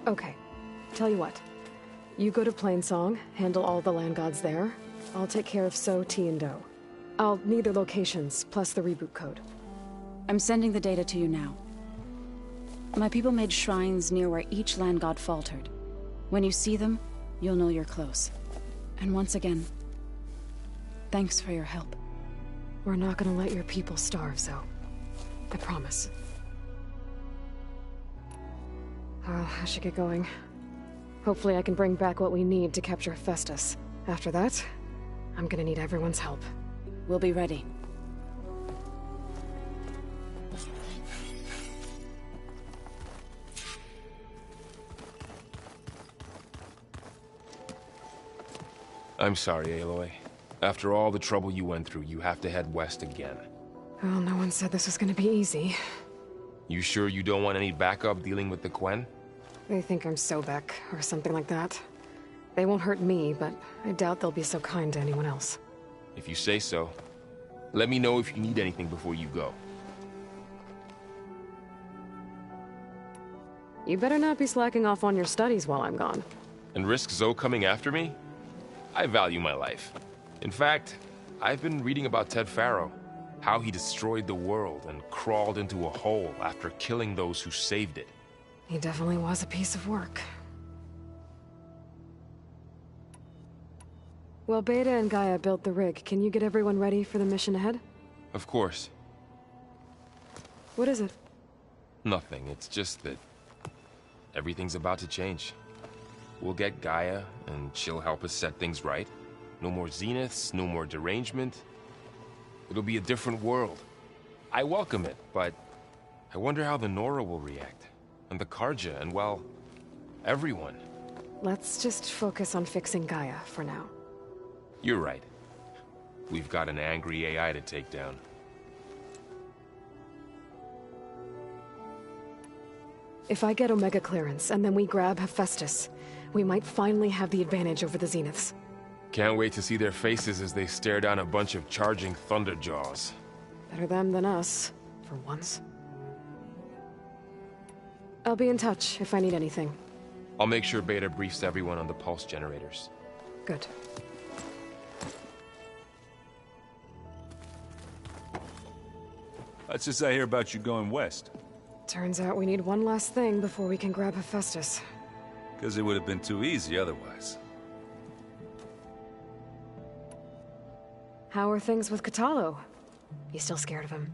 Speaker 2: Okay, tell you what. You go to Plainsong, handle all the Land Gods there. I'll take care of So, T, and Do. I'll need their locations, plus the reboot code.
Speaker 13: I'm sending the data to you now. My people made shrines near where each Land God faltered. When you see them, you'll know you're close. And once again, thanks for your help.
Speaker 2: We're not gonna let your people starve, Zo. I promise. I should get going. Hopefully I can bring back what we need to capture Hephaestus. After that, I'm gonna need everyone's help.
Speaker 13: We'll be ready.
Speaker 12: I'm sorry, Aloy. After all the trouble you went through, you have to head west again.
Speaker 2: Well, no one said this was gonna be easy.
Speaker 12: You sure you don't want any backup dealing with the Quen?
Speaker 2: They think I'm Sobek, or something like that. They won't hurt me, but I doubt they'll be so kind to anyone else.
Speaker 12: If you say so. Let me know if you need anything before you go.
Speaker 2: You better not be slacking off on your studies while I'm gone.
Speaker 12: And risk Zo coming after me? I value my life. In fact, I've been reading about Ted Faro. How he destroyed the world and crawled into a hole after killing those who saved it.
Speaker 2: He definitely was a piece of work. Well, Beta and Gaia built the rig. Can you get everyone ready for the mission ahead?
Speaker 12: Of course.
Speaker 2: What is it?
Speaker 12: Nothing. It's just that everything's about to change. We'll get Gaia, and she'll help us set things right. No more Zeniths, no more derangement. It'll be a different world. I welcome it, but I wonder how the Nora will react. And the Carja, and well, everyone.
Speaker 2: Let's just focus on fixing Gaia for now.
Speaker 12: You're right. We've got an angry AI to take down.
Speaker 2: If I get Omega clearance, and then we grab Hephaestus, we might finally have the advantage over the Zeniths.
Speaker 12: Can't wait to see their faces as they stare down a bunch of charging Thunderjaws.
Speaker 2: Better them than us, for once. I'll be in touch if I need anything.
Speaker 12: I'll make sure Beta briefs everyone on the pulse generators.
Speaker 2: Good.
Speaker 11: What's this I hear about you going west?
Speaker 2: Turns out we need one last thing before we can grab Hephaestus.
Speaker 11: Because it would have been too easy otherwise.
Speaker 2: How are things with Kotallo? You still scared of him?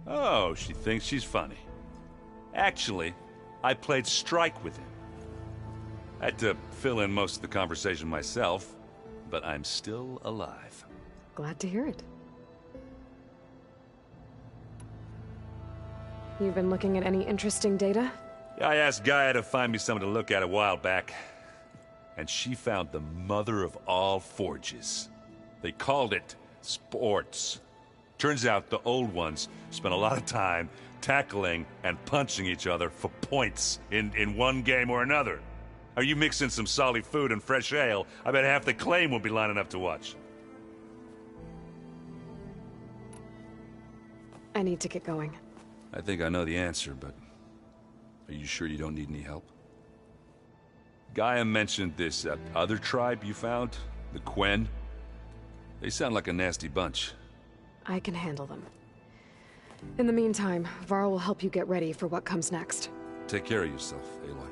Speaker 11: Oh, she thinks she's funny. Actually, I played strike with him. I had to fill in most of the conversation myself, but I'm still alive.
Speaker 2: Glad to hear it. You've been looking at any interesting data?
Speaker 11: I asked Gaia to find me something to look at a while back. and she found the mother of all forges. They called it sports. Turns out the old ones spent a lot of time tackling and punching each other for points in one game or another. Are you mixing some solid food and fresh ale? I bet half the claim will be lining up to watch.
Speaker 2: I need to get going.
Speaker 11: I think I know the answer, but are you sure you don't need any help? Gaia mentioned this other tribe you found, the Quen. They sound like a nasty bunch.
Speaker 2: I can handle them. In the meantime, Varl will help you get ready for what comes next.
Speaker 11: Take care of yourself, Aloy.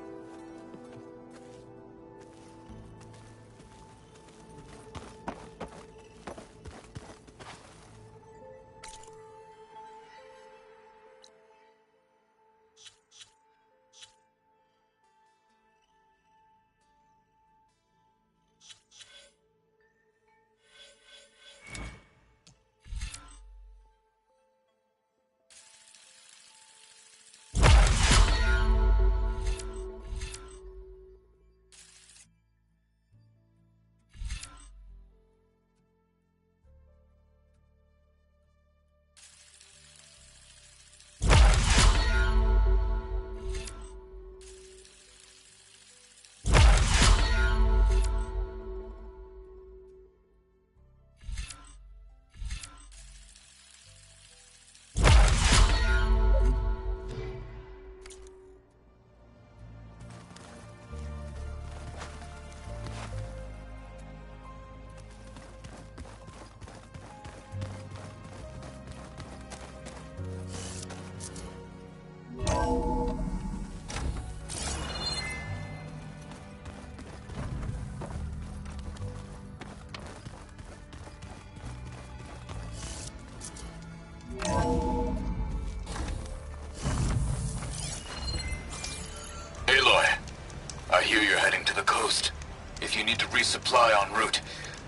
Speaker 16: I hear you're heading to the coast. If you need to resupply en route,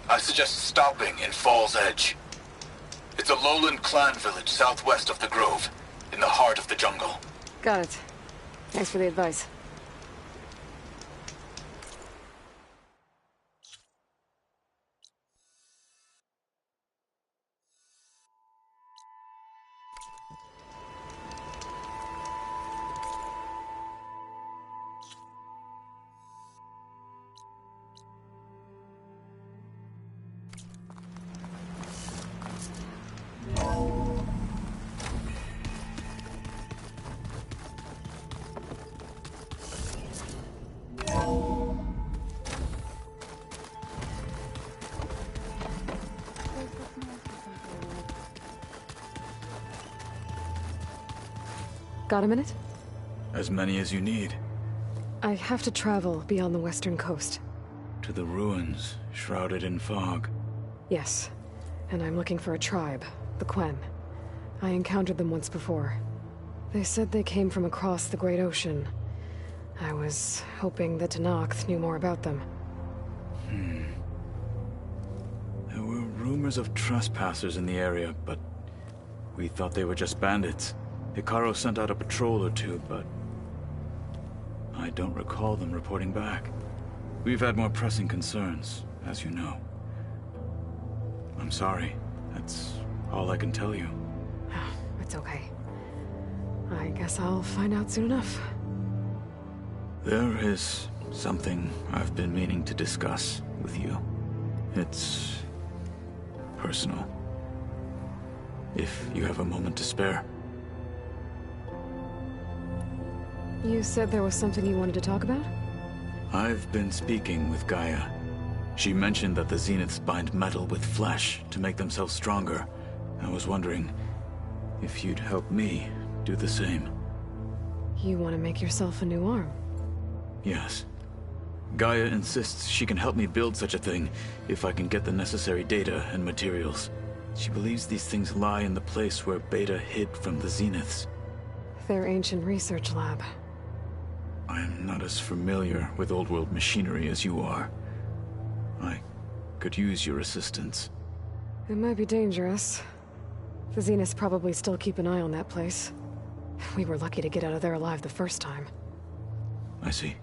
Speaker 16: I suggest stopping in Fall's Edge. It's a lowland clan village southwest of the Grove, in the heart of the jungle.
Speaker 2: Got it. Thanks for the advice. Got a minute?
Speaker 14: As many as you need.
Speaker 2: I have to travel beyond the western coast.
Speaker 14: To the ruins, shrouded in fog.
Speaker 2: Yes, and I'm looking for a tribe, the Quen. I encountered them once before. They said they came from across the Great Ocean. I was hoping that Tenakth knew more about them.
Speaker 14: There were rumors of trespassers in the area, but we thought they were just bandits. Hekarro sent out a patrol or two, but I don't recall them reporting back. We've had more pressing concerns, as you know. I'm sorry. That's all I can tell you.
Speaker 2: It's okay. I guess I'll find out soon enough.
Speaker 14: There is something I've been meaning to discuss with you. It's personal. If you have a moment to spare.
Speaker 2: You said there was something you wanted to talk about?
Speaker 14: I've been speaking with Gaia. She mentioned that the Zeniths bind metal with flesh to make themselves stronger. I was wondering if you'd help me do the same.
Speaker 2: You want to make yourself a new arm?
Speaker 14: Yes. Gaia insists she can help me build such a thing if I can get the necessary data and materials. She believes these things lie in the place where Beta hid from the Zeniths.
Speaker 2: Their ancient research lab.
Speaker 14: I am not as familiar with old-world machinery as you are. I could use your assistance.
Speaker 2: It might be dangerous. The Zeniths probably still keep an eye on that place. We were lucky to get out of there alive the first time.
Speaker 14: I see.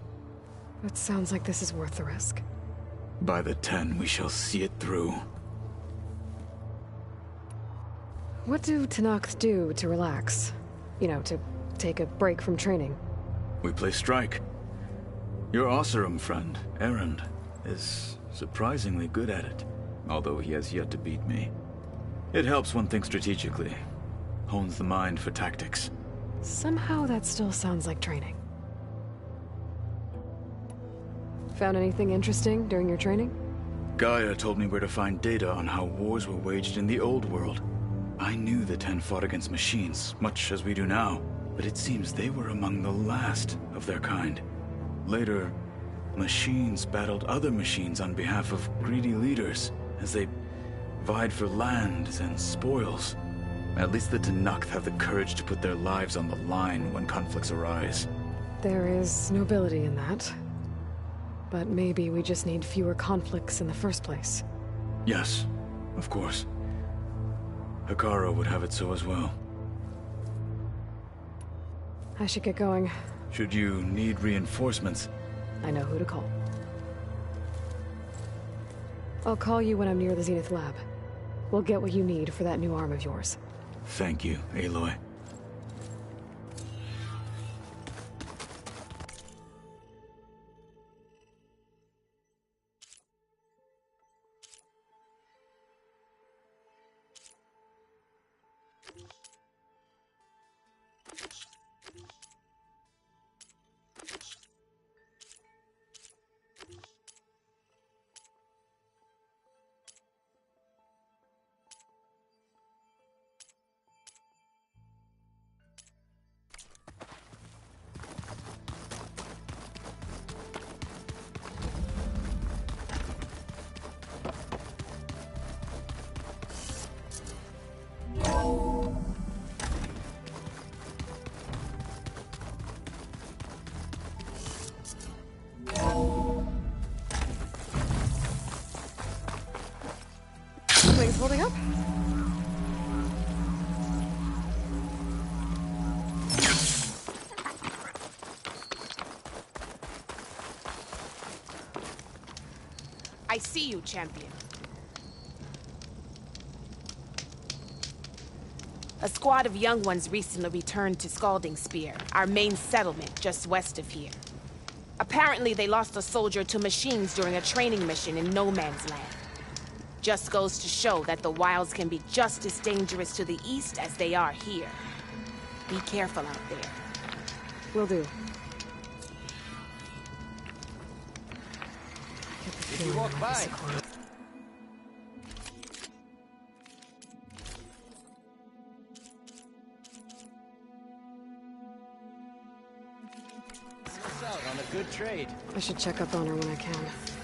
Speaker 2: It sounds like this is worth the risk.
Speaker 14: By the 10, we shall see it through.
Speaker 2: What do Tenakth do to relax? You know, to take a break from training?
Speaker 14: We play strike. Your Oseram friend, Erend, is surprisingly good at it, although he has yet to beat me. It helps one think strategically, hones the mind for tactics.
Speaker 2: Somehow that still sounds like training. Found anything interesting during your training?
Speaker 14: Gaia told me where to find data on how wars were waged in the old world. I knew the 10 fought against machines, much as we do now, but it seems they were among the last of their kind. Later, machines battled other machines on behalf of greedy leaders, as they vied for lands and spoils. At least the Tenakth have the courage to put their lives on the line when conflicts arise.
Speaker 2: There is nobility in that. But maybe we just need fewer conflicts in the first place.
Speaker 14: Yes, of course. Hekarro would have it so as well.
Speaker 2: I should get going.
Speaker 14: Should you need reinforcements?
Speaker 2: I know who to call. I'll call you when I'm near the Zenith lab. We'll get what you need for that new arm of yours.
Speaker 14: Thank you, Aloy.
Speaker 2: Wings holding up?
Speaker 17: I see you, champion. A squad of young ones recently returned to Scalding Spear, our main settlement just west of here. Apparently they lost a soldier to machines during a training mission in No Man's Land. Just goes to show that the wilds can be just as dangerous to the east as they are here. Be careful out there.
Speaker 2: Will do.
Speaker 4: If you walk by... Miss out on a good trade.
Speaker 2: I should check up on her when I can.